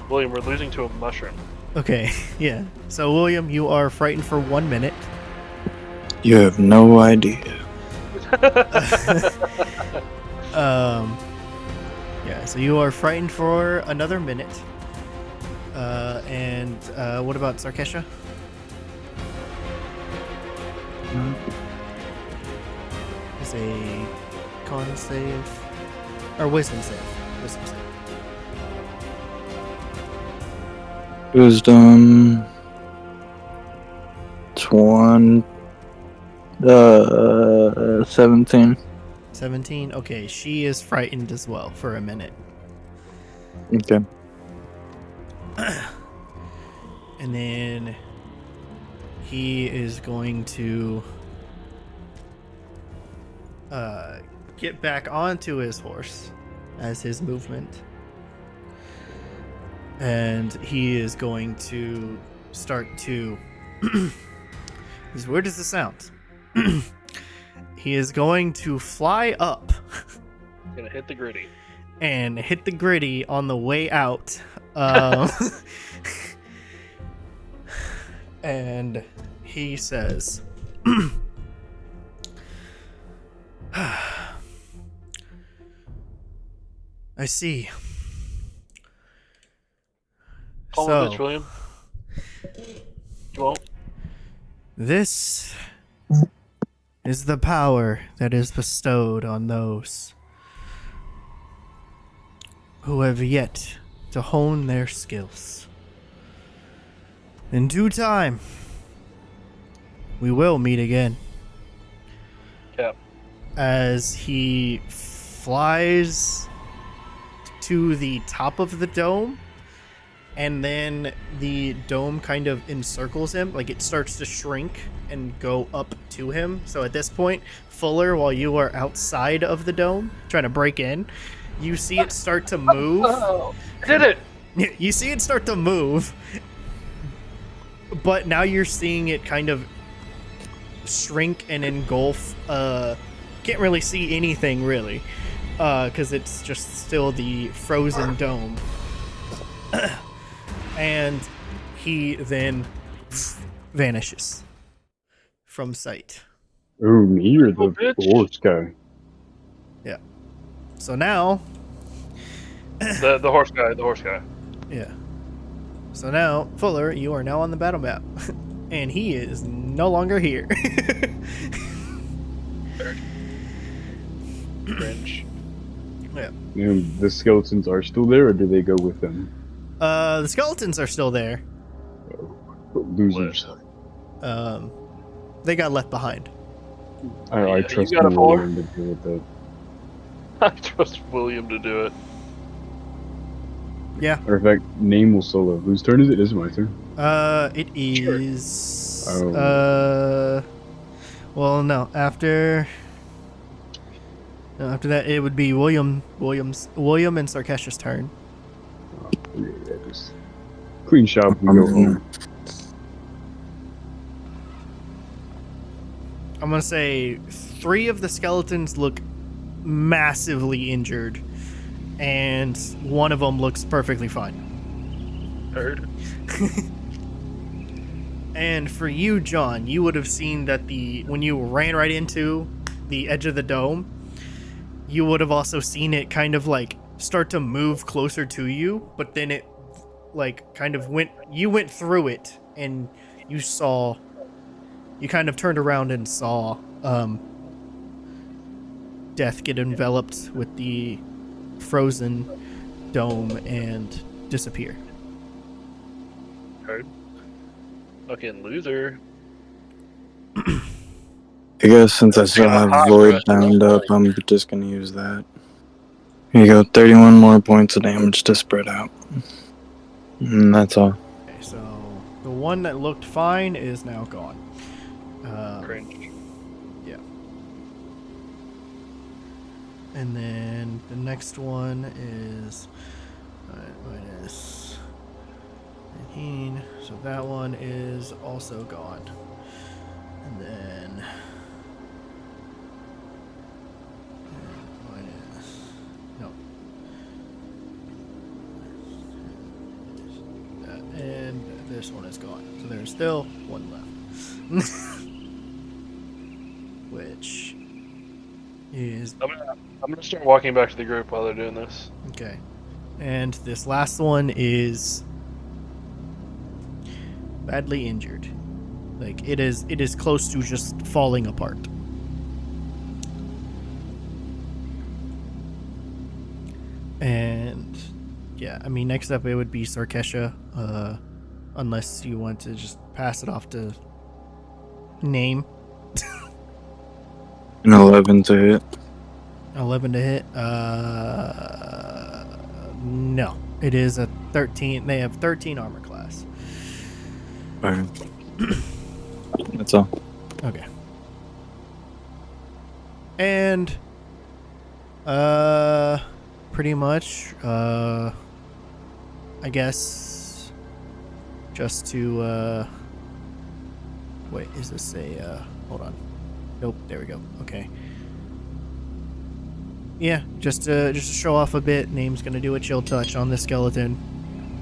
William, we're losing to a mushroom. Okay, yeah. So, William, you are frightened for 1 minute. You have no idea. Yeah, so you are frightened for another minute. And what about Sarkesha? Is a con save or wisdom save? Wisdom save. Wisdom 17. 17. Okay, she is frightened as well for a minute. Okay. And then he is going to get back onto his horse as his movement. And he is going to start to... As weird as this sounds. He is going to fly up. Gonna hit the gritty. And hit the gritty on the way out. And he says, I see. Call him a bitch, William. You won't? This is the power that is bestowed on those who have yet to hone their skills. In due time, we will meet again. Yep. As he flies to the top of the dome, and then the dome kind of encircles him, like it starts to shrink and go up to him. So at this point, Fuller, while you are outside of the dome trying to break in, you see it start to move. Oh, did it! You see it start to move, but now you're seeing it kind of shrink and engulf. Can't really see anything really, because it's just still the frozen dome. And he then vanishes from sight. Oh, me or the horse guy? Yeah. So now... The horse guy. Yeah. So now, Fuller, you are now on the battle map. And he is no longer here. Cringe. Yeah. And the skeletons are still there, or do they go with them? The skeletons are still there. Losers. They got left behind. I trust you got a William to deal with that. I trust William to do it. Yeah. Matter of fact, name will solo. Whose turn is it? It is my turn. It is. Oh. Well, no. After that, it would be William and Sarkesha's turn. Yeah, just clean shop and go home. I'm gonna say 3 of the skeletons look massively injured, and 1 of them looks perfectly fine. Heard. And for you, John, you would have seen that when you ran right into the edge of the dome, you would have also seen it kind of like start to move closer to you, but then it like kind of went through it, and you kind of turned around and saw Death get enveloped with the frozen dome and disappear. Heard. Fucking loser. I guess since I still have Void bound up, I'm just gonna use that. Here you go, 31 more points of damage to spread out. And that's all. Okay, so the one that looked fine is now gone. Cringe. Yeah. And then the next one is minus 19. So that one is also gone. And then and this one is gone. So there's still 1 left. Which is... I'm gonna start walking back to the group while they're doing this. Okay. And this last one is badly injured. Like, it is close to just falling apart. And yeah, I mean, next up it would be Sarkesha, unless you want to just pass it off to Name. An 11 to hit. 11 to hit. No. It is a 13. They have 13 armor class. Alright. That's all. Okay. And pretty much I guess just to wait, is this a hold on. Nope, there we go. Okay. Yeah, just to show off a bit, Name's gonna do a chill touch on the skeleton.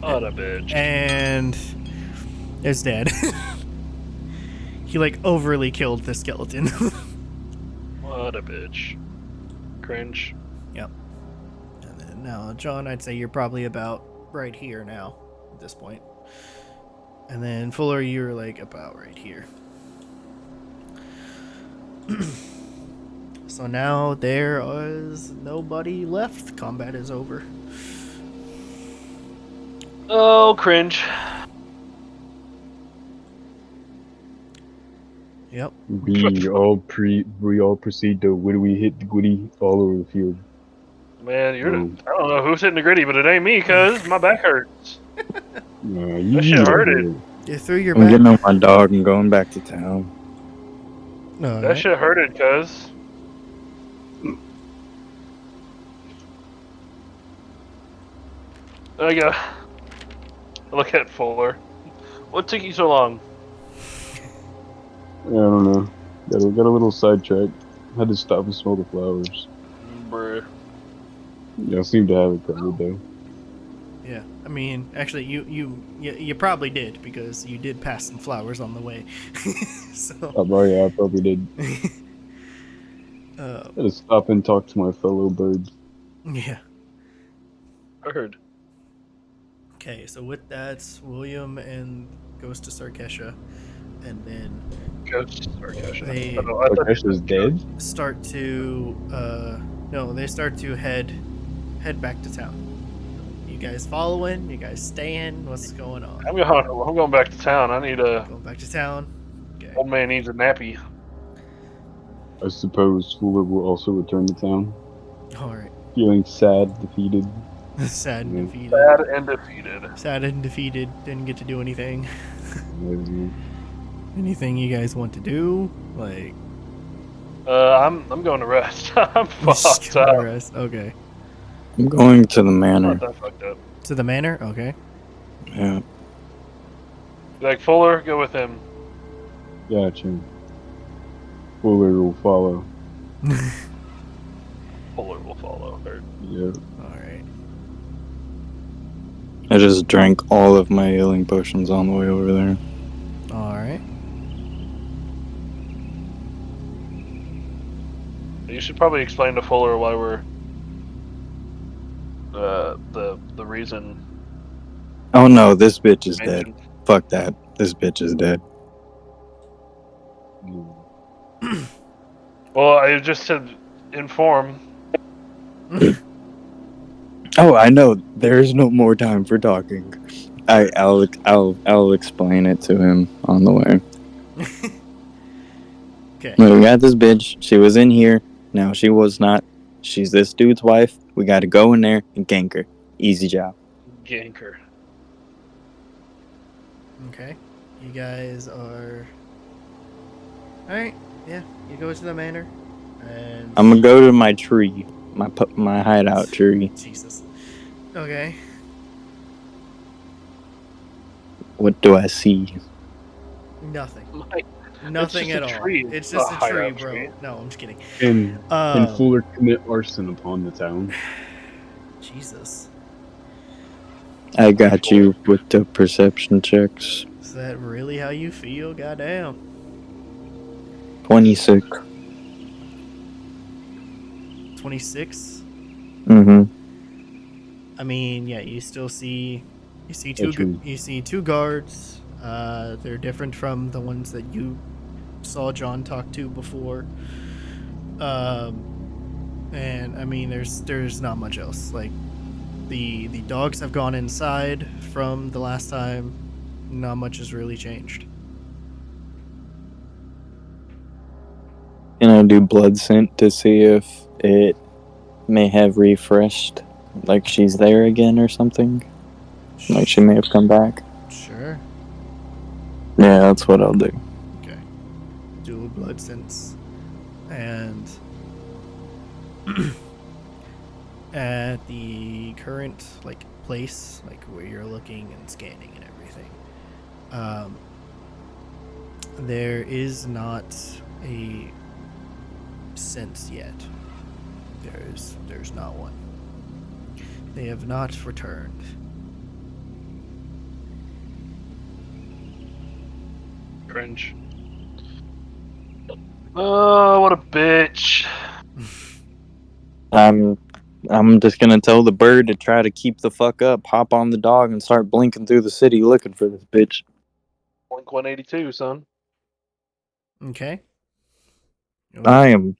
What a bitch. And it's dead. He like overly killed the skeleton. What a bitch. Cringe. Yep. And then Now, John, I'd say you're probably about right here now at this point. And then Fuller, you're like about right here. So now there is nobody left. Combat is over. Oh, cringe. Yep. We all proceed to we hit the Gwitty all over the field. Man, Oh. I don't know who's hitting the gritty, but it ain't me, cuz my back hurts. You That shit hurted. You threw your I'm back. getting on my dog and going back to town. That shit hurted, cuz. I go. Look at Fuller. What took you so long? I don't know. Got a little sidetracked. Had to stop and smell the flowers. Bruh. Y'all seem to have it covered though. Yeah, I mean, actually, you probably did because you did pass some flowers on the way. So. Oh yeah, I probably did. Had to stop and talk to my fellow birds. Yeah. Heard. Okay, so with that, William and goes to Sarkesha, and then Ghost Sarkesha. they Sarkesha's dead? start to they start to head back to town. You guys following? You guys staying? What's going on? I'm going back to town. I need a Going back to town. Okay. old man needs a nappy. I suppose Fuller will also return to town. All right. Feeling sad, defeated. Sad and defeated. Sad and defeated. Sad and defeated. Didn't get to do anything. Anything you guys want to do? Like, I'm going to rest. I'm fucked up. Okay. I'm going to the I'm manor. not that fucked up. To the manor? Okay. Yeah. Like Fuller, go with him. Gotcha. Fuller will follow. Fuller will follow. Or Yeah. Alright. I just drank all of my healing potions on the way over there. Alright. You should probably explain to Fuller why we're the reason. Oh no, this bitch is dead. Fuck that. This bitch is dead. Well, I just said inform. Oh, I know. There's no more time for talking. I'll explain it to him on the way. Okay. We got this bitch. She was in here. Now she was not. She's this dude's wife. We got to go in there and gank her. Easy job. Ganker. Okay. You guys are... Alright. Yeah. You go to the manor. And... I'm gonna go to my tree. My hideout tree. Jesus. Okay. What do I see? Nothing. Mike, Nothing just at a all. tree. It's It's just a a tree, hideout bro. tree. No, I'm just kidding. Can Fuller commit arson upon the town? Jesus. I got you with the perception checks. Is that really how you feel? Goddamn. 26. 26? Mm-hmm. I mean, yeah, you still see... You see two guards. They're different from the ones that you saw John talk to before. And I mean, there's not much else. Like, the dogs have gone inside from the last time. Not much has really changed. Can I do blood scent to see if it may have refreshed? Like she's there again or something? Like she may have come back? Sure. Yeah, that's what I'll do. Okay. Dual blood sense. And at the current place, where you're looking and scanning and everything, there is not a sense yet. There's not one. They have not returned. Cringe. Oh, what a bitch. I'm I'm just gonna tell the bird to try to keep the fuck up, hop on the dog, and start blinking through the city looking for this bitch. Blink 182, son. Okay. I am.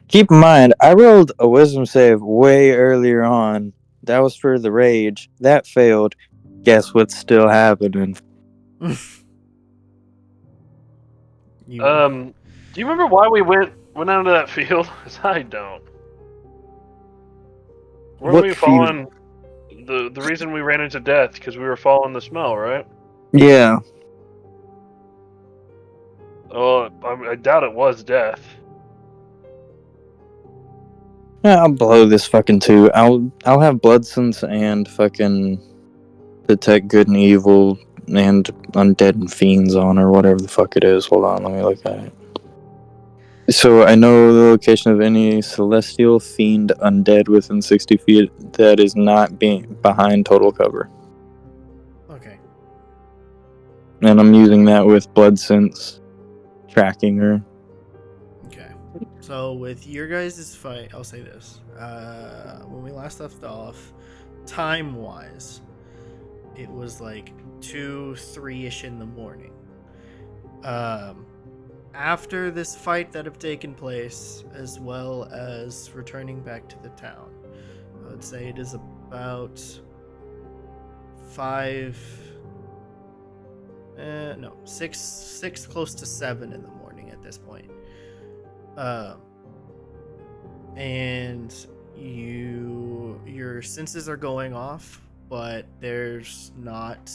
Keep in mind, I rolled a wisdom save way earlier on. That was for the rage. That failed. Guess what's still happening? You, Do you remember why we went out into that field? 'Cause I don't. Weren't What we field? following the reason we ran into death because we were following the smell, right? Yeah. Oh, I doubt it was death. Yeah, I'll blow this fucking too. I'll have blood sense and fucking detect good and evil and undead and fiends on, or whatever the fuck it is. Hold on, let me look at it. So I know the location of any celestial fiend undead within 60 feet that is not being behind total cover. okay. And I'm using that with blood sense tracking her. Okay. So with your guys' fight, I'll say this. When we last left off, time-wise, it was like 2, 3-ish in the morning. After this fight that have taken place, as well as returning back to the town, I would say it is about 6, close to 7 in the morning at this point. And your senses are going off, but there's not,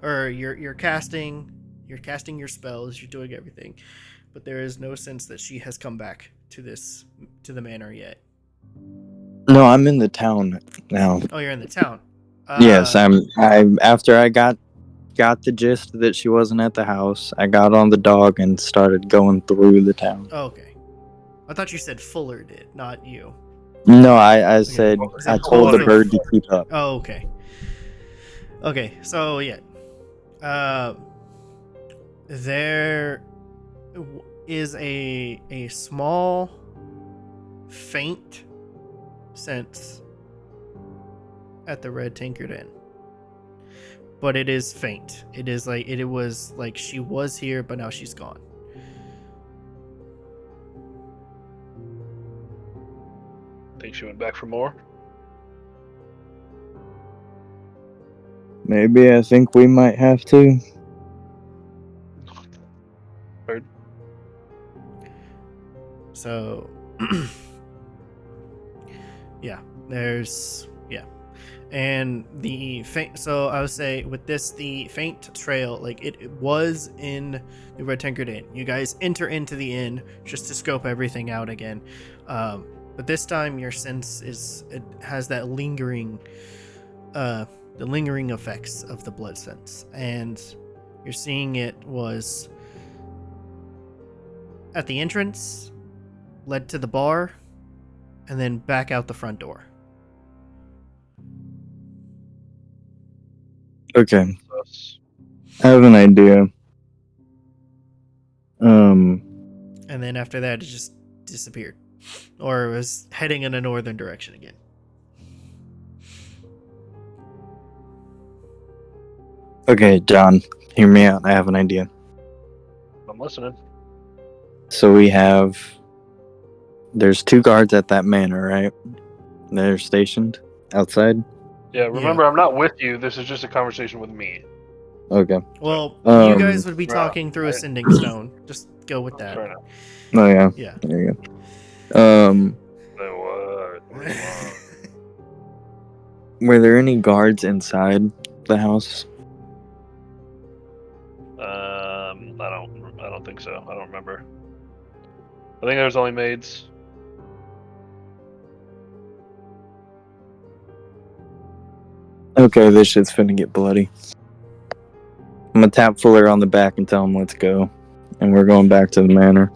or you're casting your spells, you're doing everything, but there is no sense that she has come back to the manor yet. No, I'm in the town now. Oh, you're in the town. Yes, I'm after I got the gist that she wasn't at the house, I got on the dog and started going through the town. Okay. I thought you said Fuller did, not you. No, I said I told the bird to keep up. Oh, okay. Okay, so yeah. There is a small, faint sense at the Red Tinkered Inn. But it is faint. It is like it was like she was here, but now she's gone. Think she went back for more? Maybe I think we might have to. Bird. So, yeah, and the faint. So I would say with this, the faint trail, like it was in the Red Tinkered Inn. You guys enter into the inn just to scope everything out again, but this time your sense has that lingering, the lingering effects of the blood sense, and you're seeing it was at the entrance, led to the bar, and then back out the front door. Okay. I have an idea. And then after that, it just disappeared. Or it was heading in a northern direction again. Okay, John, hear me out. I have an idea. I'm listening. So there's 2 guards at that manor, right? They're stationed outside. Yeah, remember, I'm not with you. This is just a conversation with me. Okay. Well, you guys would be talking through a sending stone. Just go with that. Fair enough. Oh yeah. Yeah. There you go. Were there any guards inside the house? I don't think so. I don't remember. I think there was only maids. Okay, this shit's finna get bloody. I'm gonna tap Fuller on the back and tell him let's go. And we're going back to the manor.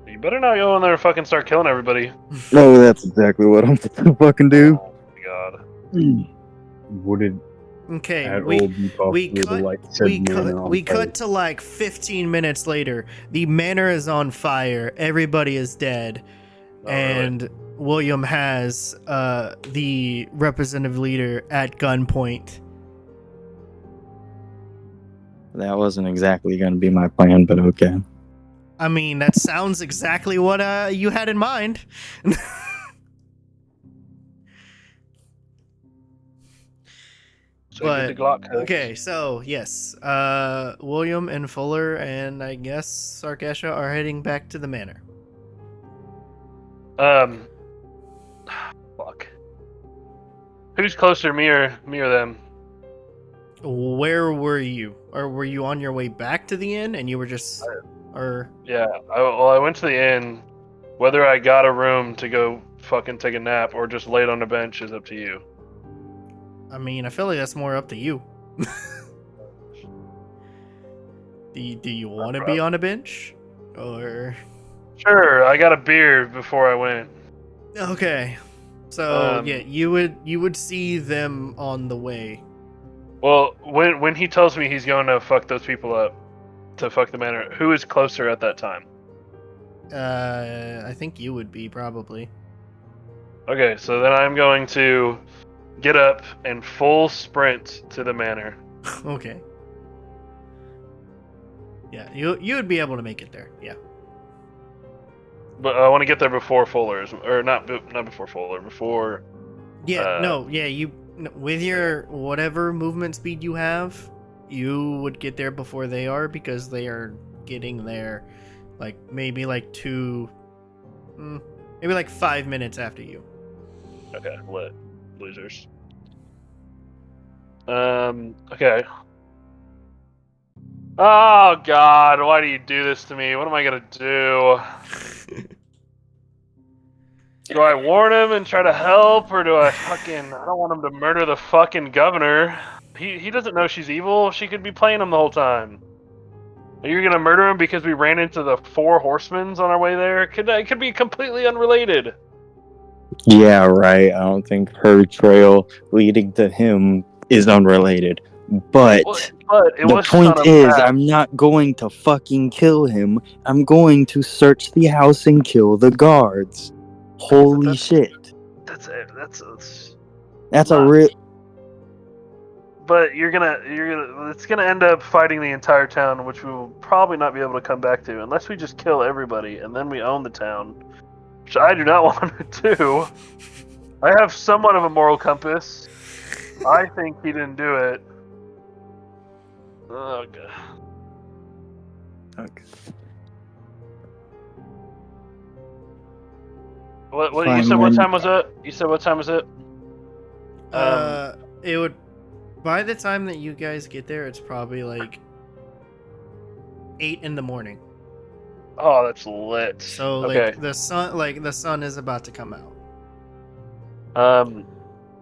You better not go in there and fucking start killing everybody. No, that's exactly what I'm gonna fucking do. Oh my god. Would it Okay, at all be possible to light said manor on we fire? cut to like 15 minutes later. The manor is on fire. Everybody is dead. and really. William has the representative leader at gunpoint. That wasn't exactly going to be my plan, but okay. I mean, that sounds exactly what you had in mind. So get the Glock codes. Okay, so yes, William and Fuller and I guess Sarkesha are heading back to the manor. Fuck. Who's closer, me or them? Where were you? Or were you on your way back to the inn and you were just... or... Yeah, I went to the inn. Whether I got a room to go fucking take a nap or just laid on the bench is up to you. I mean, I feel like that's more up to you. Do you want to be on a bench? Or... Sure, I got a beer before I went. Okay. So, yeah, you would see them on the way. Well, when he tells me he's going to fuck those people up, to fuck the manor, who is closer at that time? I think you would be, probably. Okay, so then I'm going to get up and full sprint to the manor. Okay. Yeah, you would be able to make it there, yeah. But I want to get there before Fuller's, or not before Fuller, before... you... With your whatever movement speed you have, you would get there before they are because they are getting there maybe 5 minutes after you. Okay, lit. Losers. Okay. Oh god, why do you do this to me? What am I gonna do? Do I warn him and try to help, or do I don't want him to murder the fucking governor. He doesn't know she's evil. She could be playing him the whole time. Are you gonna murder him because we ran into the 4 horsemen on our way there? It could be completely unrelated. Yeah, right. I don't think her trail leading to him is unrelated. But the point is, I'm not going to fucking kill him. I'm going to search the house and kill the guards. Holy shit. That's a real... But it's gonna end up fighting the entire town, which we will probably not be able to come back to unless we just kill everybody and then we own the town, which I do not want to do. I have somewhat of a moral compass. I think he didn't do it. Oh god. Okay. What you said? What time was it? You said what time was it? It would. By the time that you guys get there, it's probably 8 in the morning. Oh, that's lit. So okay. the sun is about to come out.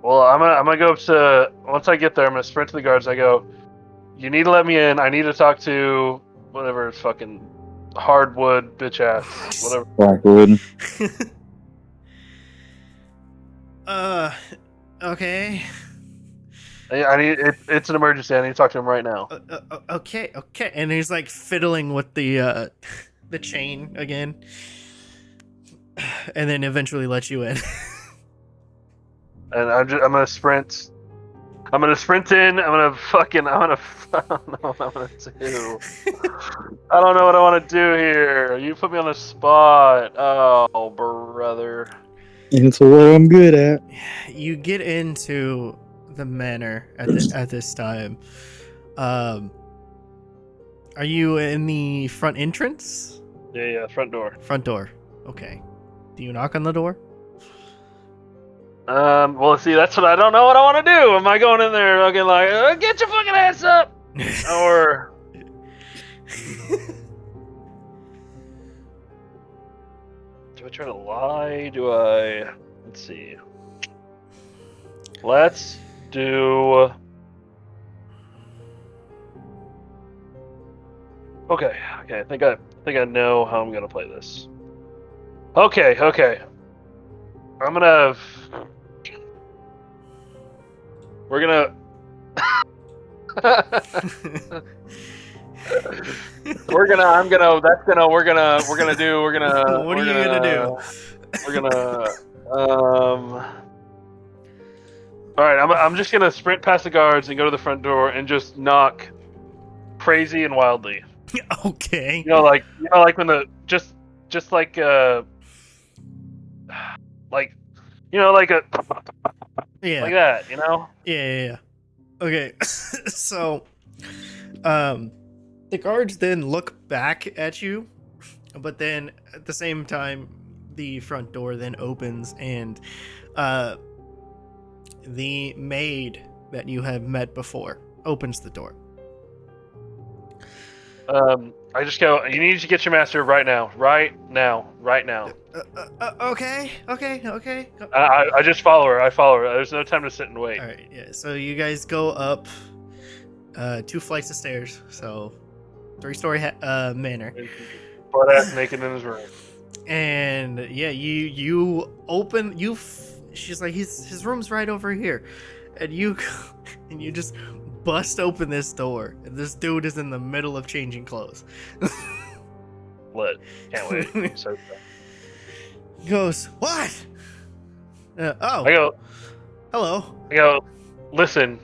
Well, I'm gonna go up to, once I get there, I'm gonna sprint to the guards. I go, you need to let me in. I need to talk to whatever fucking hardwood bitch ass, whatever. Blackwood. Okay. I need it's an emergency. I need to talk to him right now. Okay. And he's fiddling with the chain again, and then eventually let you in. And I'm gonna sprint. I'm gonna sprint in. I don't know what I'm gonna do. I don't know what I want to do here. You put me on the spot. Oh, brother. Into what I'm good at. You get into the manor at this time. Are you in the front entrance? Yeah, front door. Front door. Okay. Do you knock on the door? Well, see, that's what I don't know what I want to do. Am I going in there looking get your fucking ass up? Or... do I try to lie? Let's see. Let's do... Okay. I think I know how I'm gonna play this. Okay. I'm gonna We're gonna. We're gonna. What are you gonna do? We're gonna. All right, I'm just gonna sprint past the guards and go to the front door and just knock, crazy and wildly. Okay. Like when the just like like like a Yeah. like that, Yeah. Okay. So, the guards then look back at you, but then at the same time, the front door then opens and, the maid that you have met before opens the door. I just go. You need to get your master right now. Okay. I just follow her. There's no time to sit and wait. All right. Yeah. So you guys go up, 2 flights of stairs. So 3-story manor. Butt ass naked in his room. And yeah, you open she's like his room's right over here, and you just bust open this door, and this dude is in the middle of changing clothes. Lit. Can't wait. So He goes, what? Oh. I go. Hello. I go. Listen,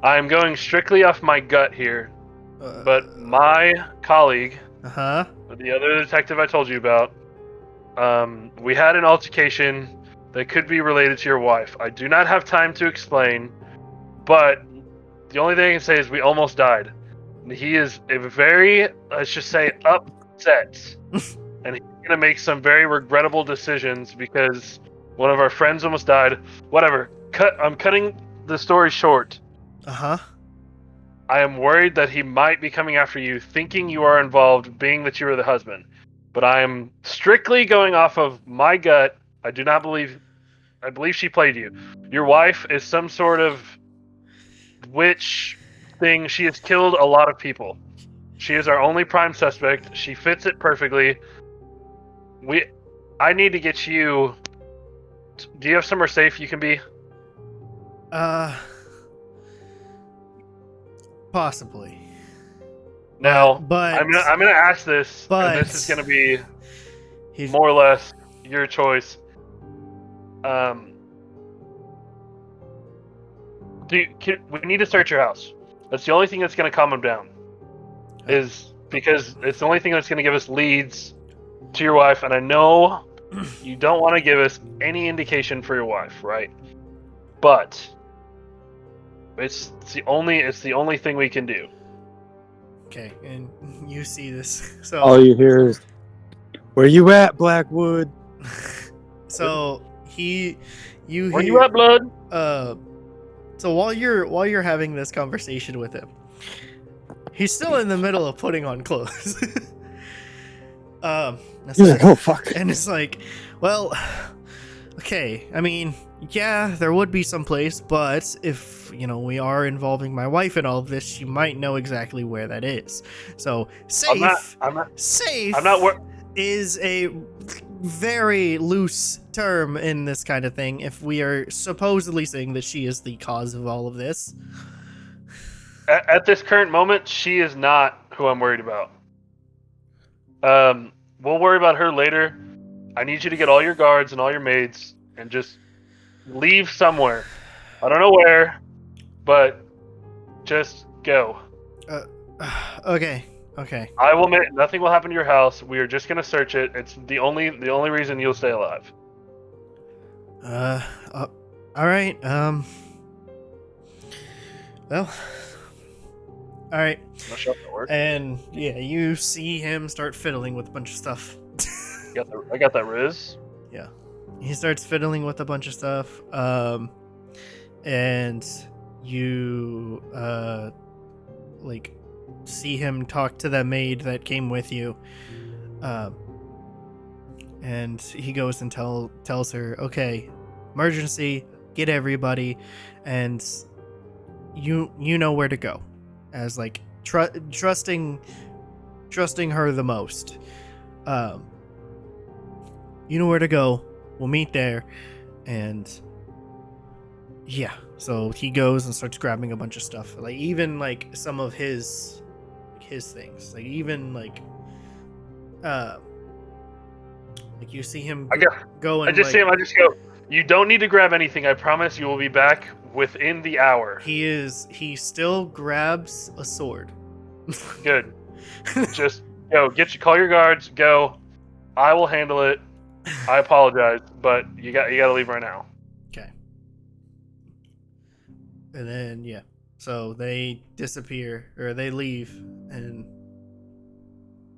I'm going strictly off my gut here, but my colleague, the other detective I told you about, we had an altercation that could be related to your wife. I do not have time to explain, but the only thing I can say is we almost died. He is a very, let's just say, upset, and he's gonna make some very regrettable decisions because one of our friends almost died. Whatever. I'm cutting the story short. I am worried that he might be coming after you, thinking you are involved, being that you are the husband. But I am strictly going off of my gut. I believe she played you. Your wife is some sort of witch thing. She has killed a lot of people. She is our only prime suspect. She fits it perfectly. I need to get you. Do you have somewhere safe you can be? Possibly. Now, but I'm gonna ask this, and this is gonna be more or less your choice. We need to search your house. That's the only thing that's gonna calm him down. Is because it's the only thing that's gonna give us leads to your wife, and I know you don't want to give us any indication for your wife, right? But it's the only thing we can do. Okay, and you see this. So all you hear is, "Where you at, Blackwood?" So where you at, blood? So while you're having this conversation with him, he's still in the middle of putting on clothes. He's like, "Oh fuck!" And it's like, well, okay. I mean, yeah, there would be some place, but if we are involving my wife in all of this, she might know exactly where that is. So safe. Safe. Is a very loose term in this kind of thing. If we are supposedly saying that she is the cause of all of this, at this current moment, she is not who I'm worried about. We'll worry about her later. I need you to get all your guards and all your maids and just leave somewhere. I don't know where, but just go. Okay. I will make nothing will happen to your house. We are just gonna search it. It's the only reason you'll stay alive. All right. Well. All right. And yeah, you see him start fiddling with a bunch of stuff. I got that Riz. Yeah. He starts fiddling with a bunch of stuff. And you see him talk to the maid that came with you. And he goes and tells her, "Okay, emergency, get everybody, and you know where to go." As trusting her the most. You know where to go. We'll meet there. And yeah, so he goes and starts grabbing a bunch of stuff. Even some of his things. Even Like you see him I just see him. I just go. You don't need to grab anything. I promise you will be back within the hour. He still grabs a sword. Good. Just go. Call your guards. Go. I will handle it. I apologize, but you got to leave right now. Okay. And then so they disappear, or they leave and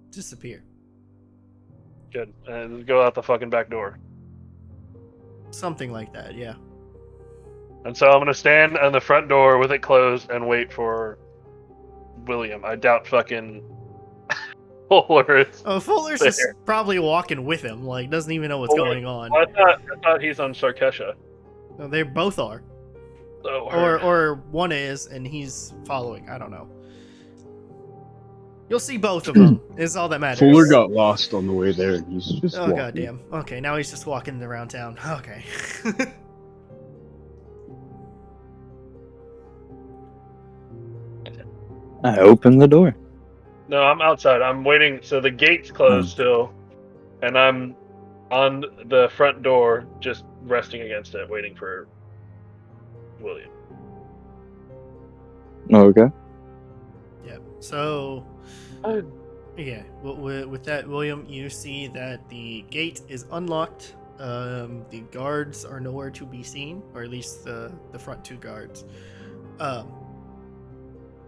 disappear. Good. And go out the fucking back door. Something like that, yeah. And so I'm gonna stand on the front door with it closed and wait for William. I doubt fucking Fuller is. Oh, Fuller's there. just probably walking with him, like doesn't even know what's going on. I thought he's on Sarkesha. No, they both are. Oh, or one is, and he's following. I don't know. You'll see both of them. Is all that matters. Fuller got lost on the way there. And he's just Oh walking. goddamn. Okay, now he's just walking around town. Okay. I open the door. No, I'm outside. I'm waiting. So the gate's closed still, and I'm on the front door, just resting against it, waiting for William. Okay. Yeah. So, yeah. With that, William, you see that the gate is unlocked. The guards are nowhere to be seen, or at least the front two guards.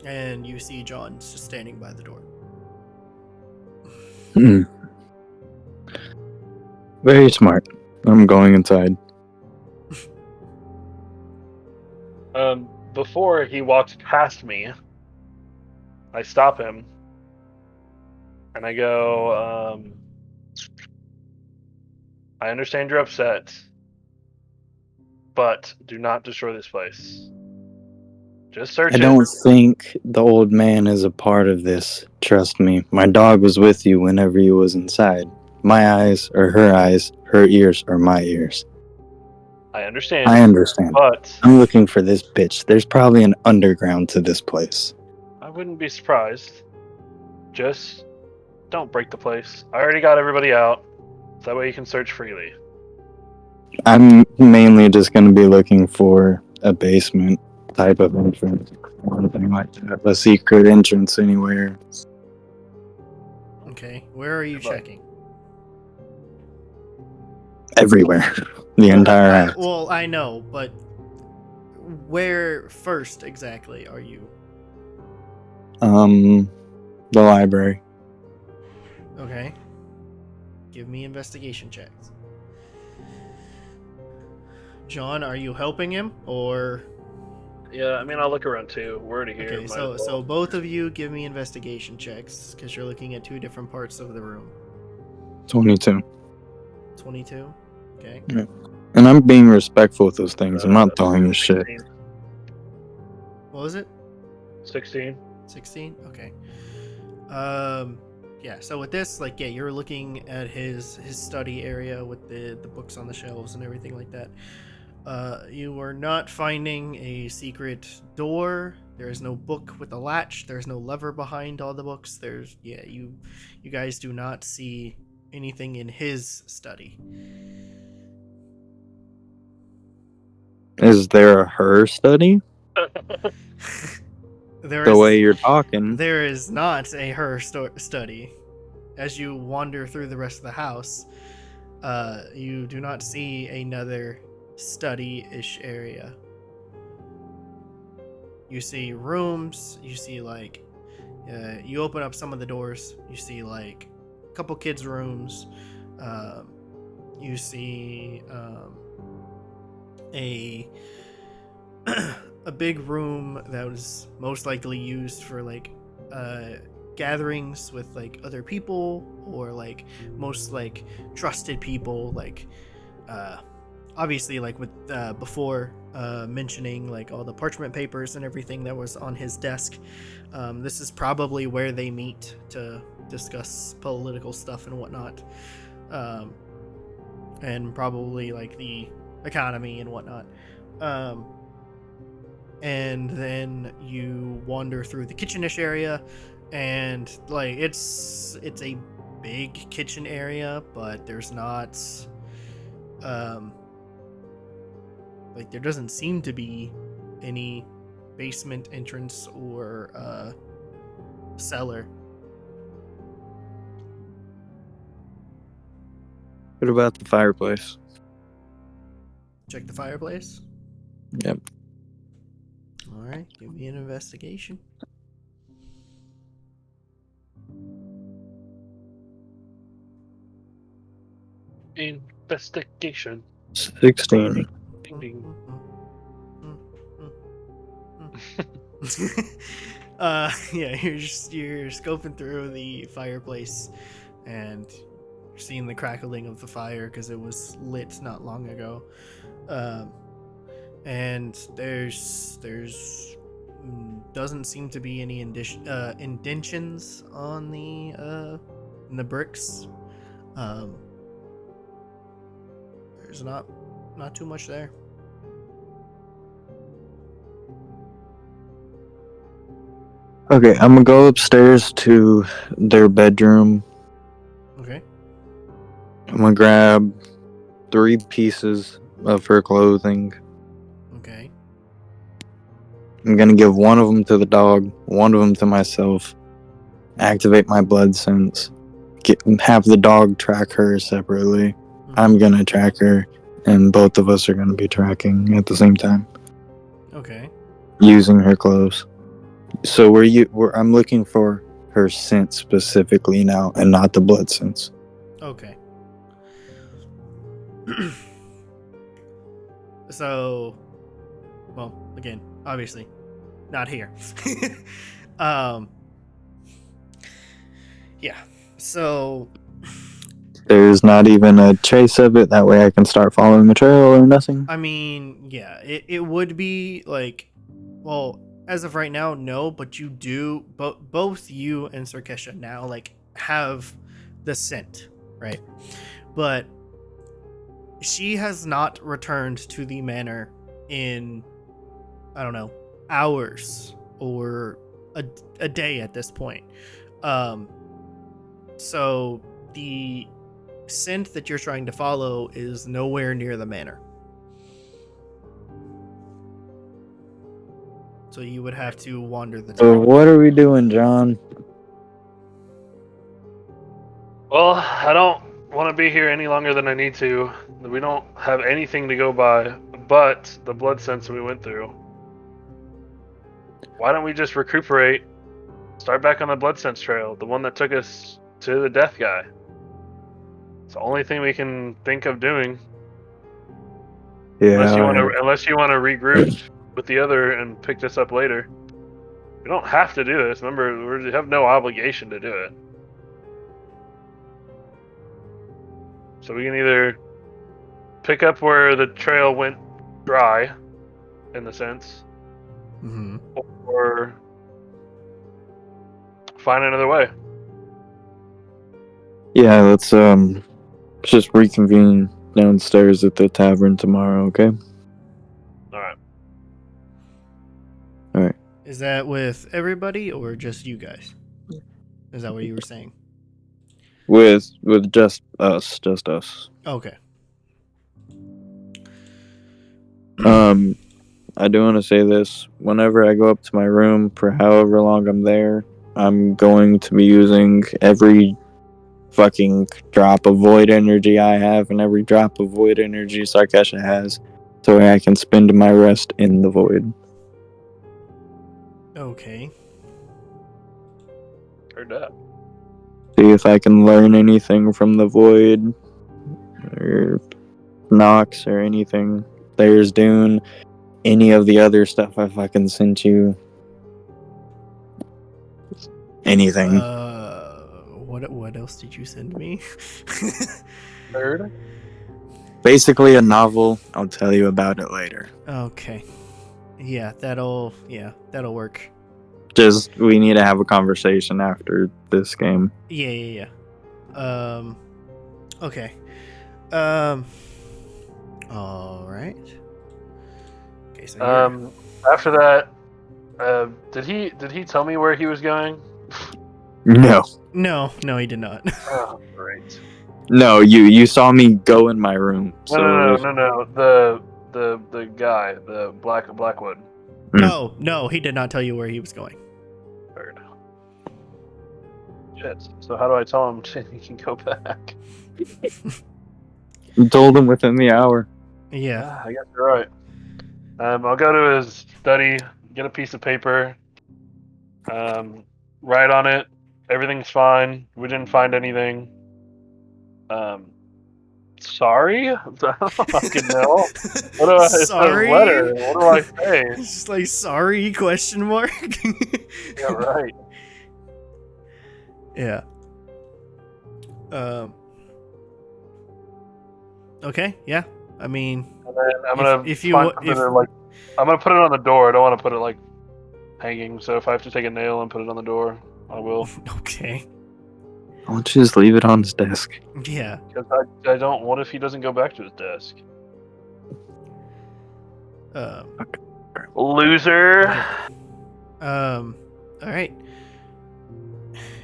And you see John just standing by the door. Very smart. I'm going inside. Before he walks past me, I stop him, and I go, I understand you're upset, but do not destroy this place. Just search I don't think the old man is a part of this. Trust me. My dog was with you whenever you was inside. My eyes are her eyes. Her ears are my ears. I understand. But I'm looking for this bitch. There's probably an underground to this place. I wouldn't be surprised. Just don't break the place. I already got everybody out. So that way you can search freely. I'm mainly just going to be looking for a basement type of entrance. Something like that. A secret entrance anywhere. Okay. Where are you checking? Everywhere. The entire house. Well, I know, but where first exactly are you? The library. Okay. Give me investigation checks. John, are you helping him or? Yeah, I mean I'll look around too. We're already here. Okay, so both of you give me investigation checks because you're looking at two different parts of the room. 22. 22. Okay. Yeah. And I'm being respectful with those things. I'm not throwing a shit. What was it? 16. 16? Okay. Yeah, so with this, you're looking at his study area with the books on the shelves and everything like that. You are not finding a secret door. There is no book with a latch. There's no lever behind all the books. You guys do not see anything in his study. Is there a her study? The way you're talking. There is not a her study. As you wander through the rest of the house, you do not see another study-ish area. You see rooms. You see you open up some of the doors. You see a couple kids' rooms. You see a big room that was most likely used for gatherings with other people or most trusted people, obviously with before mentioning all the parchment papers and everything that was on his desk. This is probably where they meet to discuss political stuff and whatnot, and probably the economy and whatnot. And then you wander through the kitchenish area, and it's a big kitchen area, but there's not like there doesn't seem to be any basement entrance or cellar. What about the fireplace? Check the fireplace. Yep. All right, give me an investigation. Investigation. 16. Ding, ding. Yeah, you're scoping through the fireplace and seeing the crackling of the fire because it was lit not long ago. And there's doesn't seem to be any indentions on the in the bricks. There's not too much there. Okay, I'm gonna go upstairs to their bedroom. Okay. I'm gonna grab 3 pieces of her clothing. Okay. I'm gonna give one of them to the dog, one of them to myself. Activate my blood sense. Have the dog track her separately. Mm-hmm. I'm gonna track her, and both of us are gonna be tracking at the same time. Okay. Using her clothes. So I'm looking for her scent specifically now, and not the blood sense. Okay. So, well, again, obviously, not here. Yeah. So, There's not even a trace of it. That way I can start following the trail or nothing. I mean, yeah, it would be like, well, as of right now, no, but you do, both you and Sarkesha now like have the scent, right? But she has not returned to the manor in, I don't know, hours or a day at this point. So the scent that you're trying to follow is nowhere near the manor. So you would have to wander the So town. what are we doing, John? Well, I don't want to be here any longer than I need to. We don't have anything to go by but the blood sense we went through. Why don't we just recuperate, start back on the blood sense trail, the one that took us to the death guy? It's the only thing we can think of doing. Yeah. Unless you want to regroup with the other and pick this up later. We don't have to do this. Remember, we have no obligation to do it. So we can either pick up where the trail went dry, in the sense, Mm-hmm. or find another way. Yeah, let's just reconvene downstairs at the tavern tomorrow, okay? Alright. Alright. Is that with everybody or just you guys? Is that what you were saying? With just us. Okay. I do want to say this. Whenever I go up to my room for however long I'm there, I'm going to be using every fucking drop of void energy I have and every drop of void energy Sarkesha has, so I can spend my rest in the void. Okay. Heard that. See if I can learn anything from the void, or Nox, or anything. There's Dune, any of the other stuff I fucking sent you. Anything. What else did you send me? Third? Basically a novel. I'll tell you about it later. Okay. Yeah, that'll work. Just, we need to have a conversation after this game. Yeah. Okay. All right. Okay, so After that, did he tell me where he was going? No. No, he did not. Oh, great. No, you saw me go in my room. So No. The guy, the Blackwood. No, he did not tell you where he was going. Bird. Shit. So how do I tell him he can go back? I told him within the hour. Yeah. I guess you're right. I'll go to his study, get a piece of paper, write on it. Everything's fine. We didn't find anything. Sorry? I don't fucking know. What do I Sorry? letter? What do I say? It's just like, sorry, question mark? Yeah, right. Yeah. Okay, yeah. I mean, And then I'm gonna if you find wa- something if- that, like, I'm gonna put it on the door. I don't want to put it like hanging. So if I have to take a nail and put it on the door, I will. okay. Why don't you just leave it on his desk? Yeah. Because I don't. What if he doesn't go back to his desk? Loser. All right.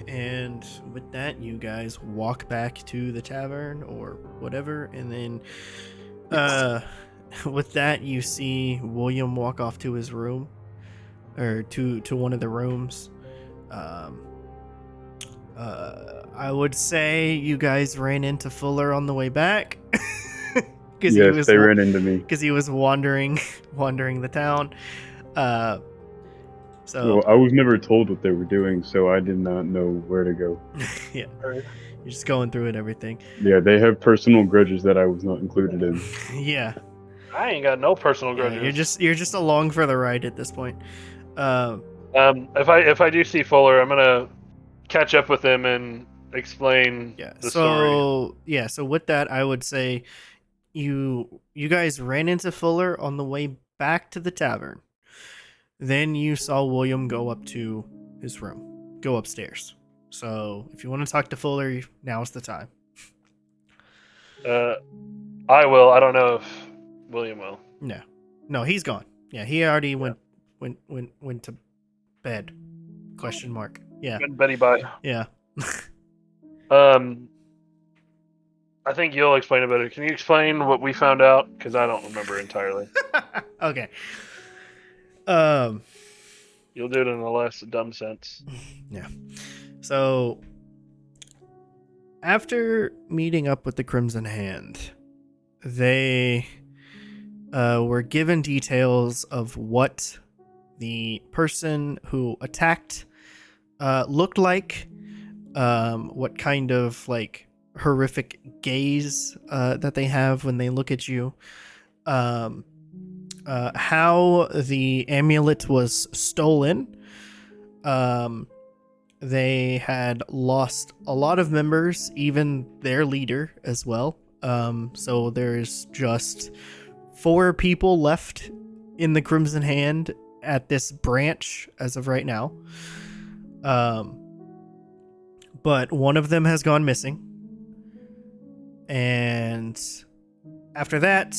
And with that, you guys walk back to the tavern or whatever, and then with that, you see William walk off to his room, or to one of the rooms. I would say you guys ran into Fuller on the way back. Yes, they ran into me. Because he was wandering the town. So Well, I was never told what they were doing, so I did not know where to go. yeah, you're just going through it, everything. Yeah, they have personal grudges that I was not included in. Yeah, I ain't got no personal yeah, grudges. you're just along for the ride at this point. If I do see Fuller, I'm gonna catch up with him and explain the story. So with that, I would say you guys ran into Fuller on the way back to the tavern. Then you saw William go up to his room, go upstairs. So if you want to talk to Fuller, now's the time. I will. I don't know if William will. No, he's gone. Yeah, he already went to bed. Question mark. Yeah. Good Betty bye. Yeah. I think you'll explain it better. Can you explain what we found out? Because I don't remember entirely. Okay. You'll do it in a less dumb sense. Yeah. So after meeting up with the Crimson Hand, they were given details of what the person who attacked looked like, what kind of like horrific gaze that they have when they look at you, how the amulet was stolen. They had lost a lot of members, even their leader as well. So there's just 4 people left in the Crimson Hand at this branch as of right now. But one of them has gone missing. And after that,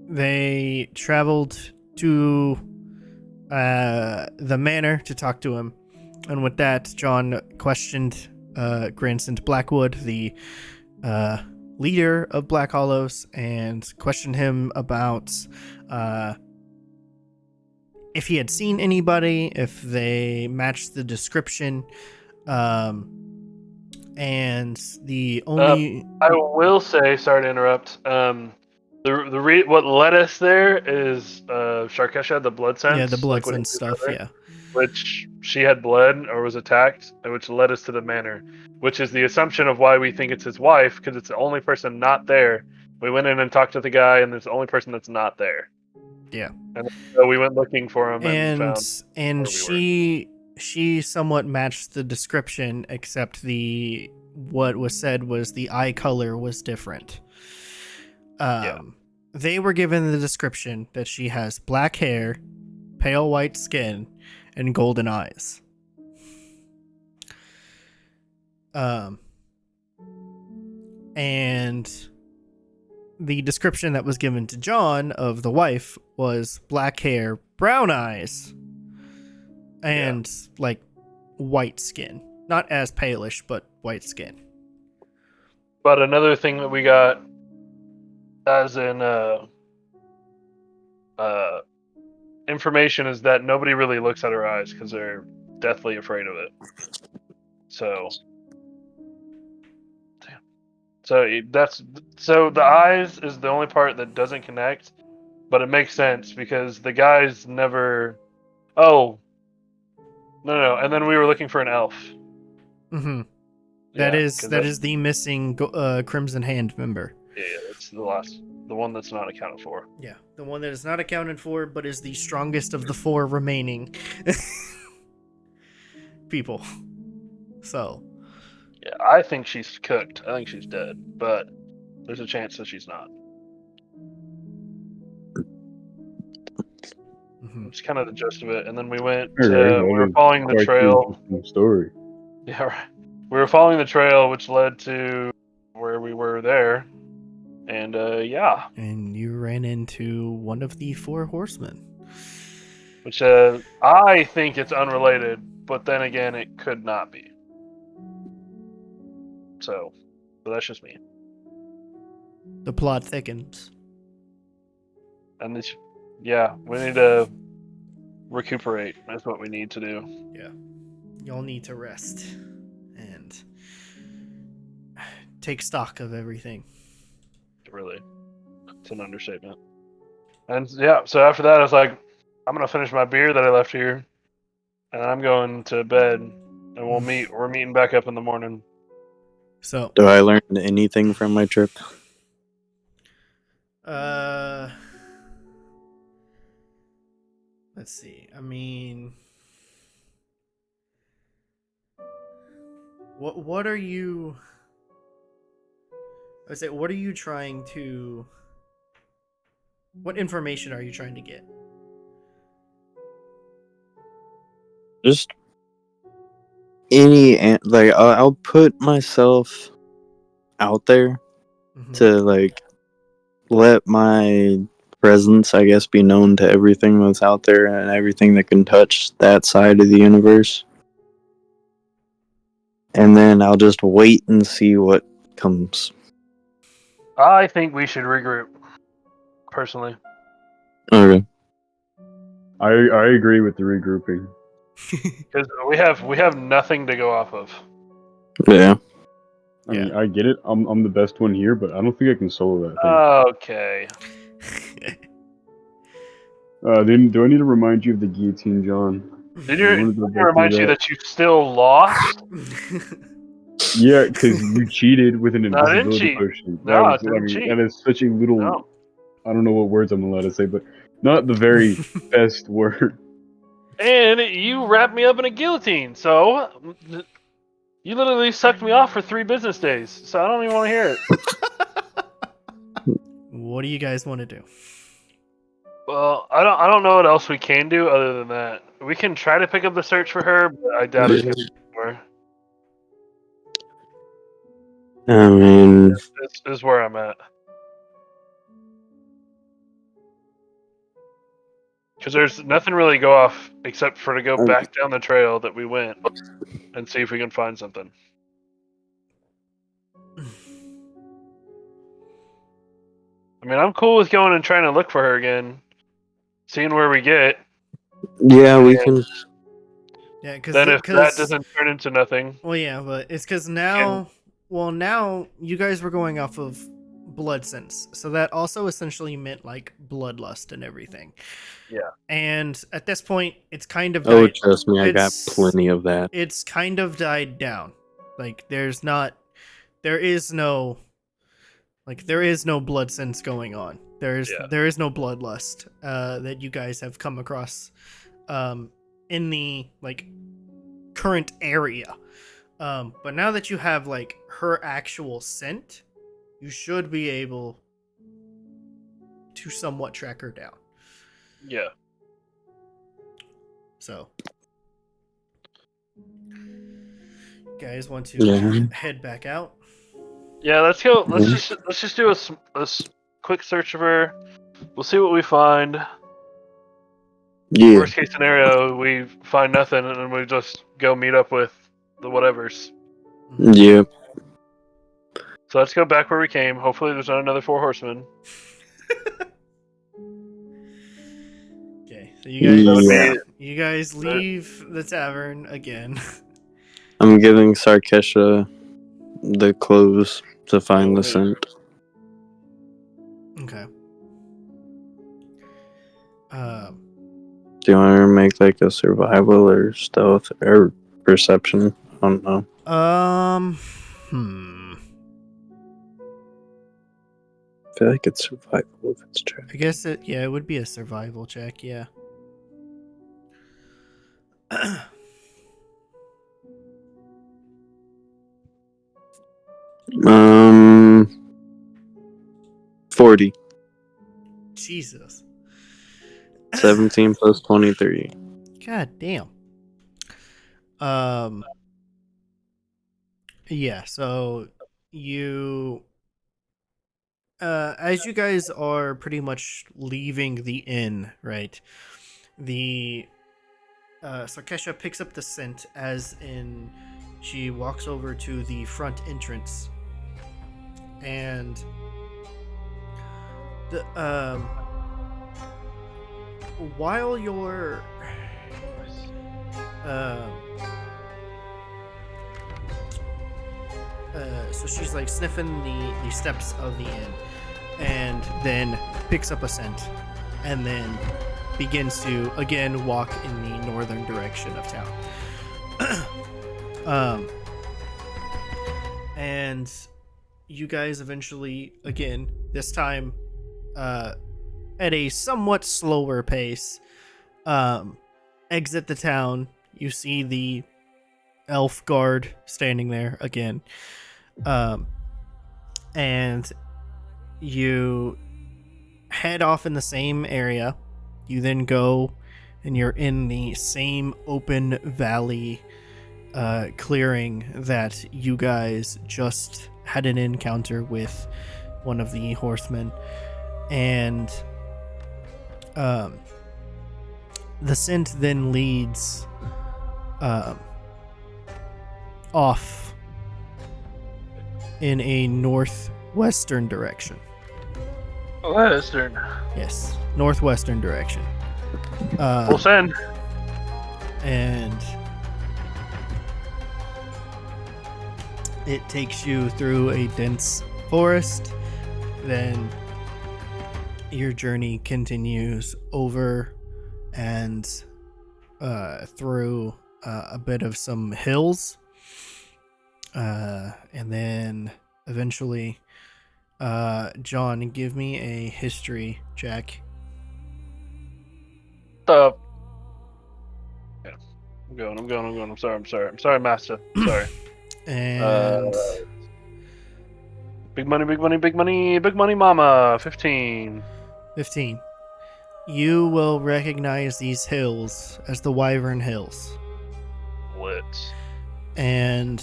they traveled to the manor to talk to him. And with that, John questioned Grandson Blackwood, the leader of Black Hollows, and questioned him about if he had seen anybody, if they matched the description. And the only... I will say, sorry to interrupt, what led us there is Sarkesha, the blood sense. Yeah, the blood sense stuff, yeah. Which she had bled or was attacked, and which led us to the manor, which is the assumption of why we think it's his wife, because it's the only person not there. We went in and talked to the guy, and it's the only person that's not there. Yeah. And so we went looking for him and found she somewhat matched the description, except what was said was the eye color was different. They were given the description that she has black hair, pale white skin, and golden eyes. And the description that was given to John of the wife was black hair, brown eyes, and like white skin. Not as palish, but white skin. But another thing that we got, as in information, is that nobody really looks at her eyes because they're deathly afraid of it. So, damn. So the eyes is the only part that doesn't connect, but it makes sense because the guys never. Oh, no, and then we were looking for an elf. Mm-hmm. Yeah, that is the missing Crimson Hand member. Yeah, it's the one that's not accounted for. Yeah, the one that is not accounted for, but is the strongest of the 4 remaining people. So. Yeah, I think she's cooked. I think she's dead, but there's a chance that she's not. Mm-hmm. It's kind of the gist of it. And then we went. We were following the trail. Story. Yeah, right. We were following the trail, which led to where we were there. And yeah. And you ran into one of the 4 horsemen. Which I think it's unrelated, but then again, it could not be. So that's just me. The plot thickens. And this, yeah, we need to recuperate. That's what we need to do. Yeah. You'll need to rest and take stock of everything. Really. It's an understatement. And yeah, so after that, I was like, I'm going to finish my beer that I left here, and I'm going to bed, and we're meeting back up in the morning. So. Do I learn anything from my trip? Let's see. I mean, what are you? I say, what are you trying to? What information are you trying to get? Just I'll put myself out there to let my presence, I guess, be known to everything that's out there and everything that can touch that side of the universe. And then I'll just wait and see what comes. I think we should regroup, personally. Okay. I agree with the regrouping. Because we have nothing to go off of. Yeah. I mean, I get it. I'm the best one here, but I don't think I can solo that thing. Okay. Do I need to remind you of the guillotine, John? Did you remind you that you still lost? Yeah, because you cheated with an invisibility potion. I didn't cheat. That is such a little. No. I don't know what words I'm allowed to say, but not the very best word. And you wrapped me up in a guillotine, so you literally sucked me off for 3 business days. So I don't even want to hear it. What do you guys want to do? Well, I don't know what else we can do other than that. We can try to pick up the search for her, but I doubt it's going to be more. I mean, this is where I'm at. Because there's nothing really go off except for to go back down the trail that we went and see if we can find something. I mean, I'm cool with going and trying to look for her again, seeing where we get. Yeah, we can. Yeah, because then if that doesn't turn into nothing. Well, yeah, but it's because now, now you guys were going off of blood sense, so that also essentially meant like bloodlust and everything. Yeah. And at this point, it's kind of trust me, I got plenty of that. It's kind of died down. Like there is no blood sense going on. There is no bloodlust that you guys have come across in the current area. But now that you have her actual scent, you should be able to somewhat track her down. Yeah. So, guys want to head back out? Yeah, let's go. Let's just do a quick search of her. We'll see what we find. Yeah. Worst case scenario, we find nothing, and then we just go meet up with whatevers. Yep. So let's go back where we came. Hopefully there's not another 4 horsemen. Okay, so you Yeah. guys leave the tavern again. I'm giving Sarkesha the clothes to find the scent. Okay. Do you want to make like a survival or stealth or perception? I don't know. I feel like it's survival if it's check. I guess it would be a survival check, yeah. 40. Jesus. 17 plus 23. God damn. Yeah, so you as you guys are pretty much leaving the inn, right? The Sarkesha picks up the scent as in she walks over to the front entrance. And the while you're so she's like sniffing the steps of the inn and then picks up a scent and then begins to again walk in the northern direction of town. And you guys eventually, again, this time at a somewhat slower pace, exit the town. You see the elf guard standing there again. And you head off in the same area. You then go and you're in the same open valley clearing that you guys just had an encounter with one of the horsemen. And the scent then leads off in a northwestern direction. Western. Yes, northwestern direction. Full send. And it takes you through a dense forest. Then your journey continues over and through a bit of some hills. And then eventually, John, give me a history check. Yeah. I'm going. I'm sorry, master. Sorry. And big money, mama. 15. 15. You will recognize these hills as the Wyvern Hills. Lit. And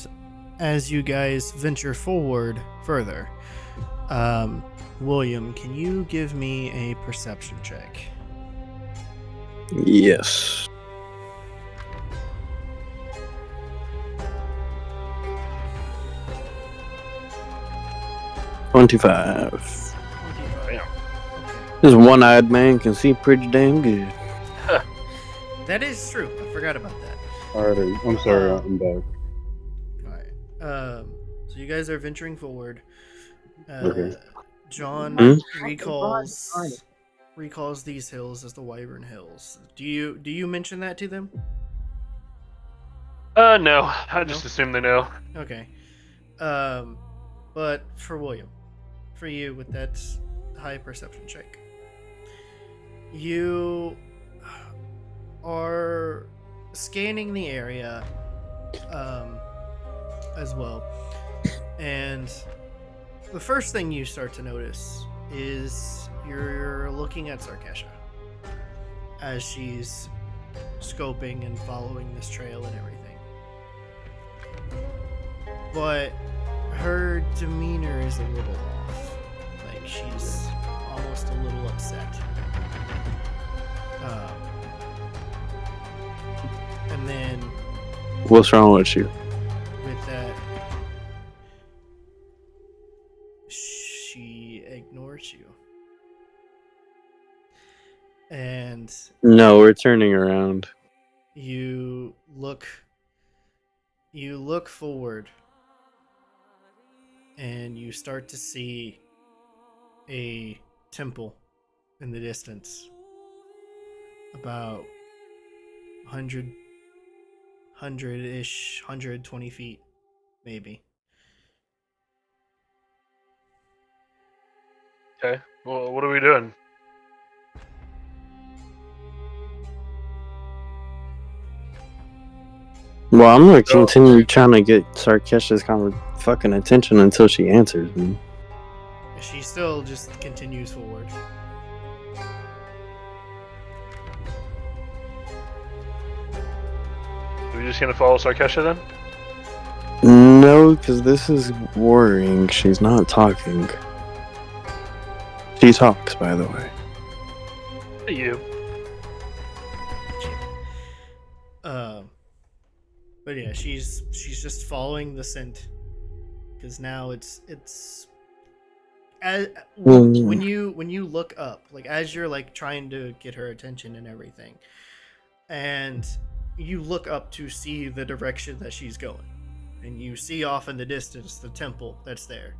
as you guys venture forward further, William, can you give me a perception check? Yes. $25. 25. Damn. Okay. This one-eyed man can see pretty damn good. That is true. I forgot about that. Alright, I'm sorry, I'm back. Alright. So you guys are venturing forward. Okay. John recalls these hills as the Wyvern Hills. Do you mention that to them? No. I just assume they know. Okay. But for William, for you with that high perception check, you are scanning the area as well, and the first thing you start to notice is you're looking at Sarkesha as she's scoping and following this trail and everything, but her demeanor is a little off. Like, she's almost a little upset. And then... What's wrong with you? She ignores you. And No, we're turning around. you look forward and you start to see a temple in the distance, about 100-ish, 120 feet, maybe. Okay. Well, what are we doing? Well, I'm gonna continue trying to get Sarkesha's fucking attention until she answers me. She still just continues forward. Are we just gonna follow Sarkesha then? No, because this is worrying. She's not talking. She talks, by the way. You. But yeah, she's just following the scent, because now it's as when you look up, like as you're like trying to get her attention and everything, and you look up to see the direction that she's going, and you see off in the distance the temple that's there.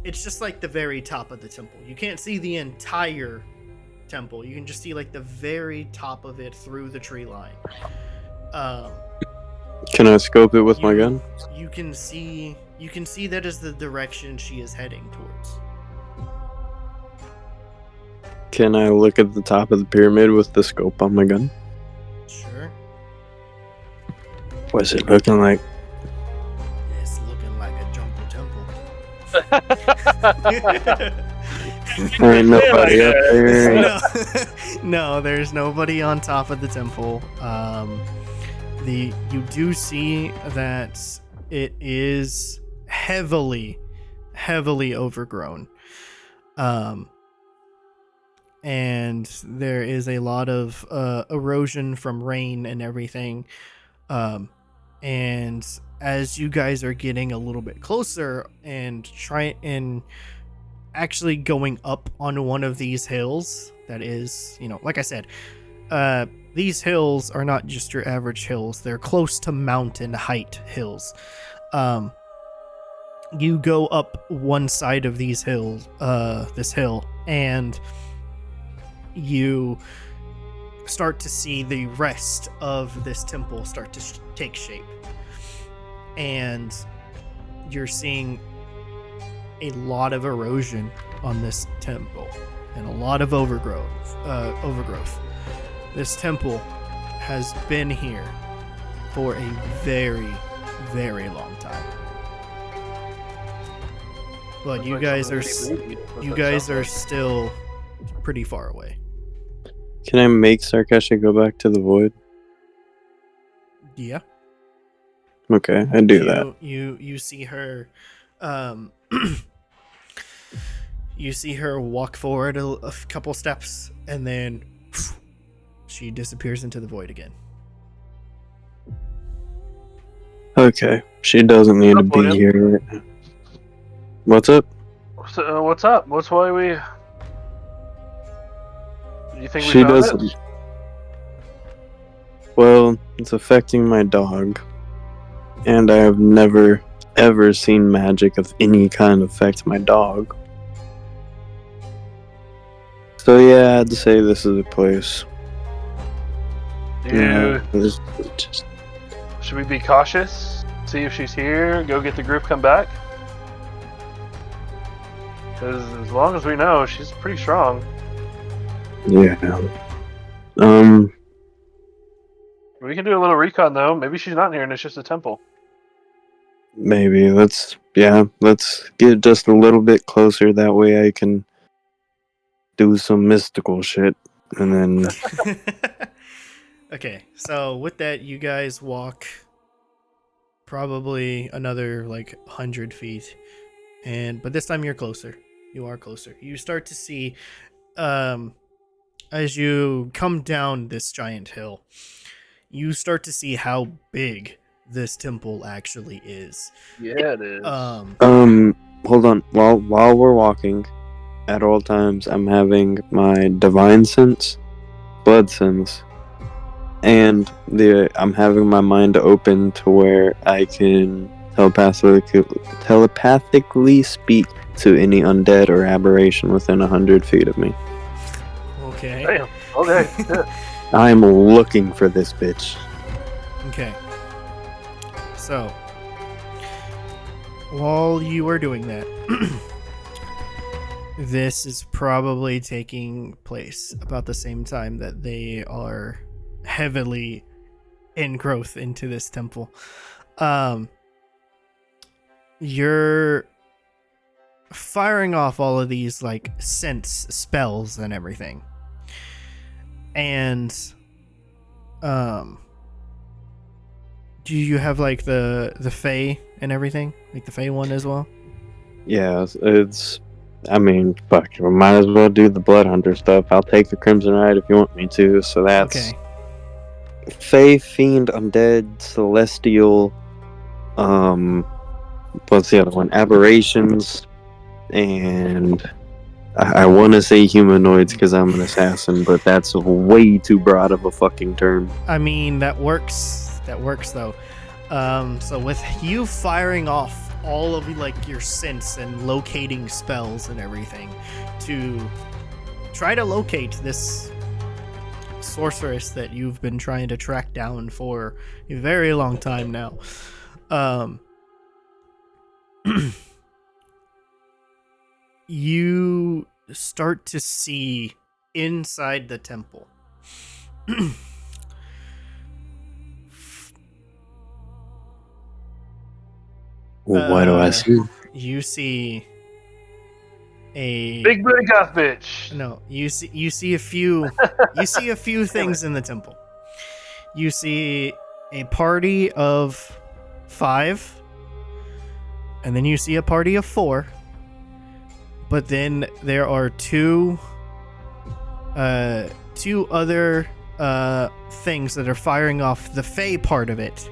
It's just like the very top of the temple. You can't see the entire temple. You can just see like the very top of it through the tree line. Can I scope it with my gun? You can see that is the direction she is heading towards. Can I look at the top of the pyramid with the scope on my gun? Sure. What's it looking like? It's looking like a jungle temple. There ain't nobody up there. No, there's nobody on top of the temple. You do see that it is heavily overgrown. And there is a lot of erosion from rain and everything. And as you guys are getting a little bit closer and actually going up on one of these hills, that is, like I said, these hills are not just your average hills. They're close to mountain height hills. You go up one side of these hills, this hill, and you start to see the rest of this temple start to take shape. And you're seeing a lot of erosion on this temple and a lot of overgrowth. This temple has been here for a very, very long time. But you guys are still pretty far away. Can I make Sarkesha go back to the void? Yeah. Okay, I do that. You see her you see her walk forward a couple steps, and then she disappears into the void again. Okay, she doesn't need to be here right now. What's up? So, what's up? What's why we? You think we She found doesn't. it? Well, it's affecting my dog, and I have never ever seen magic of any kind affect my dog. So yeah, I'd say this is a place. Yeah. Just Should we be cautious? See if she's here. Go get the group. Come back. Because as long as we know, she's pretty strong. yeah. We can do a little recon though. Maybe she's not here and it's just a temple. Maybe let's get just a little bit closer. That way I can do some mystical shit, and then. Okay, so with that, you guys walk probably another like 100 feet, but this time you're closer. You are closer. You start to see, as you come down this giant hill, you start to see how big this temple actually is. Yeah, it is. Hold on. While we're walking, at all times, I'm having my divine sense, blood sense, and I'm having my mind open to where I can telepathically speak to any undead or aberration within 100 feet of me. Okay. Damn. Okay. I'm looking for this bitch. Okay. So, while you are doing that, this is probably taking place about the same time that they are heavily in growth into this temple. You're firing off all of these like sense spells and everything. And do you have like the Fae and everything? Like the Fae one as well? Yeah, I mean, fuck, we might as well do the Blood Hunter stuff. I'll take the Crimson Ride if you want me to, so that's... Okay. Fae, Fiend, Undead, Celestial, what's the other one? Aberrations, and I want to say humanoids because I'm an assassin, but that's way too broad of a fucking term. I mean, that works. That works though. So with you firing off all of like your sense and locating spells and everything to try to locate this sorceress that you've been trying to track down for a very long time now. You start to see inside the temple. What do I see? You see a Big booty goth bitch. No, you see a few things in the temple. You see a party of 5, and then you see a party of 4. But then there are two other things that are firing off the Fae part of it.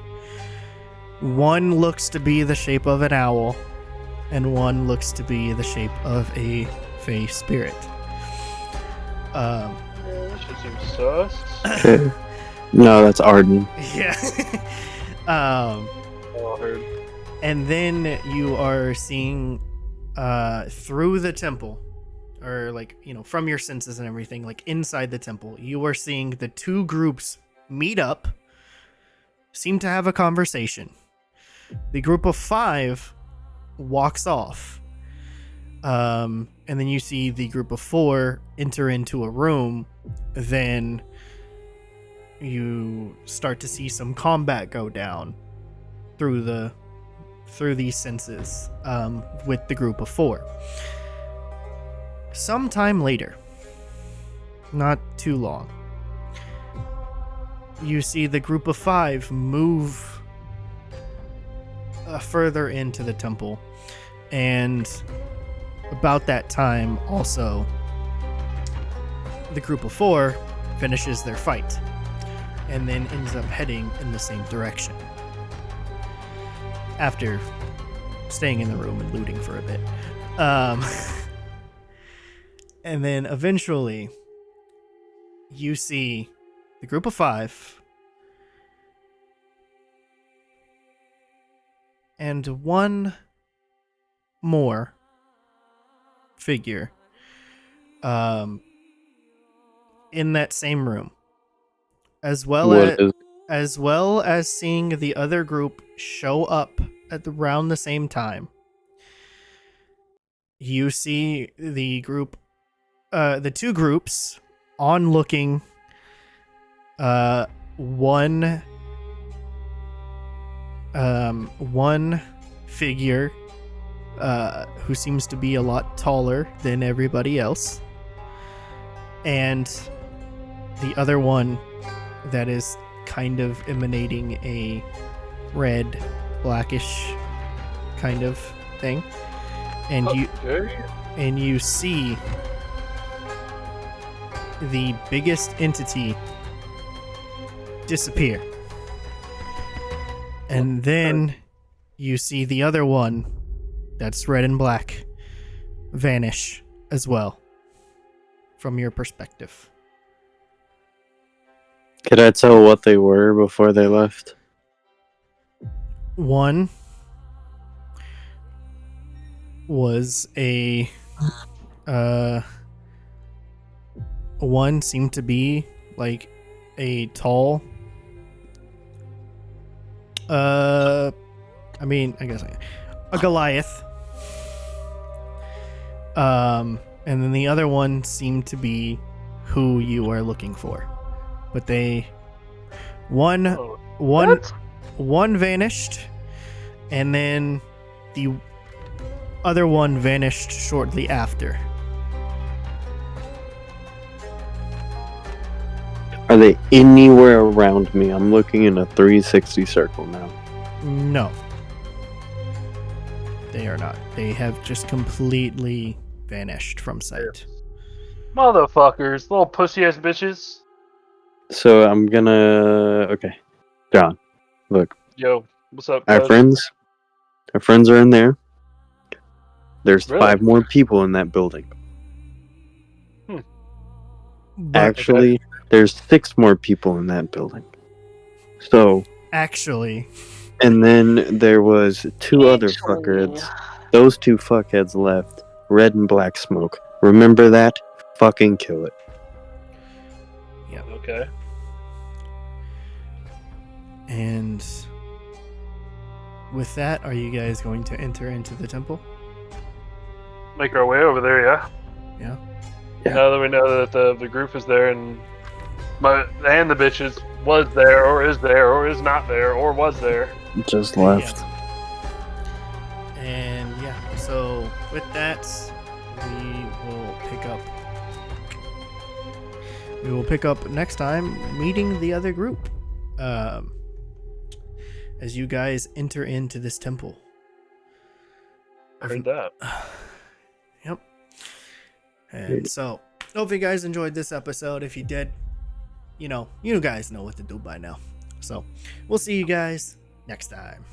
One looks to be the shape of an owl, and one looks to be the shape of a Fae spirit. That shit seems sus. No, that's Arden. Yeah. Heard. And then you are seeing through the temple, or like, you know, from your senses and everything, like inside the temple, you are seeing the two groups meet up, seem to have a conversation. The group of 5 walks off. And then you see the group of 4 enter into a room. Then you start to see some combat go down through these senses with the group of 4. Sometime later, not too long, you see the group of 5 move further into the temple, and about that time also the group of 4 finishes their fight and then ends up heading in the same direction after staying in the room and looting for a bit. And then eventually you see the group of 5 and one more figure in that same room, as well as seeing the other group show up at around the same time. You see the two groups onlooking one figure who seems to be a lot taller than everybody else, and the other one that is kind of emanating a red, blackish kind of thing. And you see the biggest entity disappear. And then you see the other one that's red and black vanish as well from your perspective. Could I tell what they were before they left? One was one seemed to be like a tall I guess a Goliath. And then the other one seemed to be who you are looking for. But one vanished, and then the other one vanished shortly after. Are they anywhere around me? I'm looking in a 360 circle now. No. They are not. They have just completely vanished from sight. Motherfuckers, little pussy ass bitches. So I'm gonna... Okay. John, look. Yo, what's up, Our guys? friends are in there. There's Really? 5 more people in that building. But Actually, there's 6 more people in that building. So... Actually... And then there was 2 other fuckheads. Those 2 fuckheads left. Red and black smoke. Remember that? Fucking kill it. Yeah. Okay. And with that, are you guys going to enter into the temple? Make our way over there, yeah? Yeah. Yeah. Now that we know that the group is there and the bitches was there or is not there or was there. Just left. Yeah. And yeah, so with that, we will pick up next time meeting the other group. As you guys enter into this temple. I heard that. Yep. And so, hope you guys enjoyed this episode. If you did, you guys know what to do by now. So, we'll see you guys next time.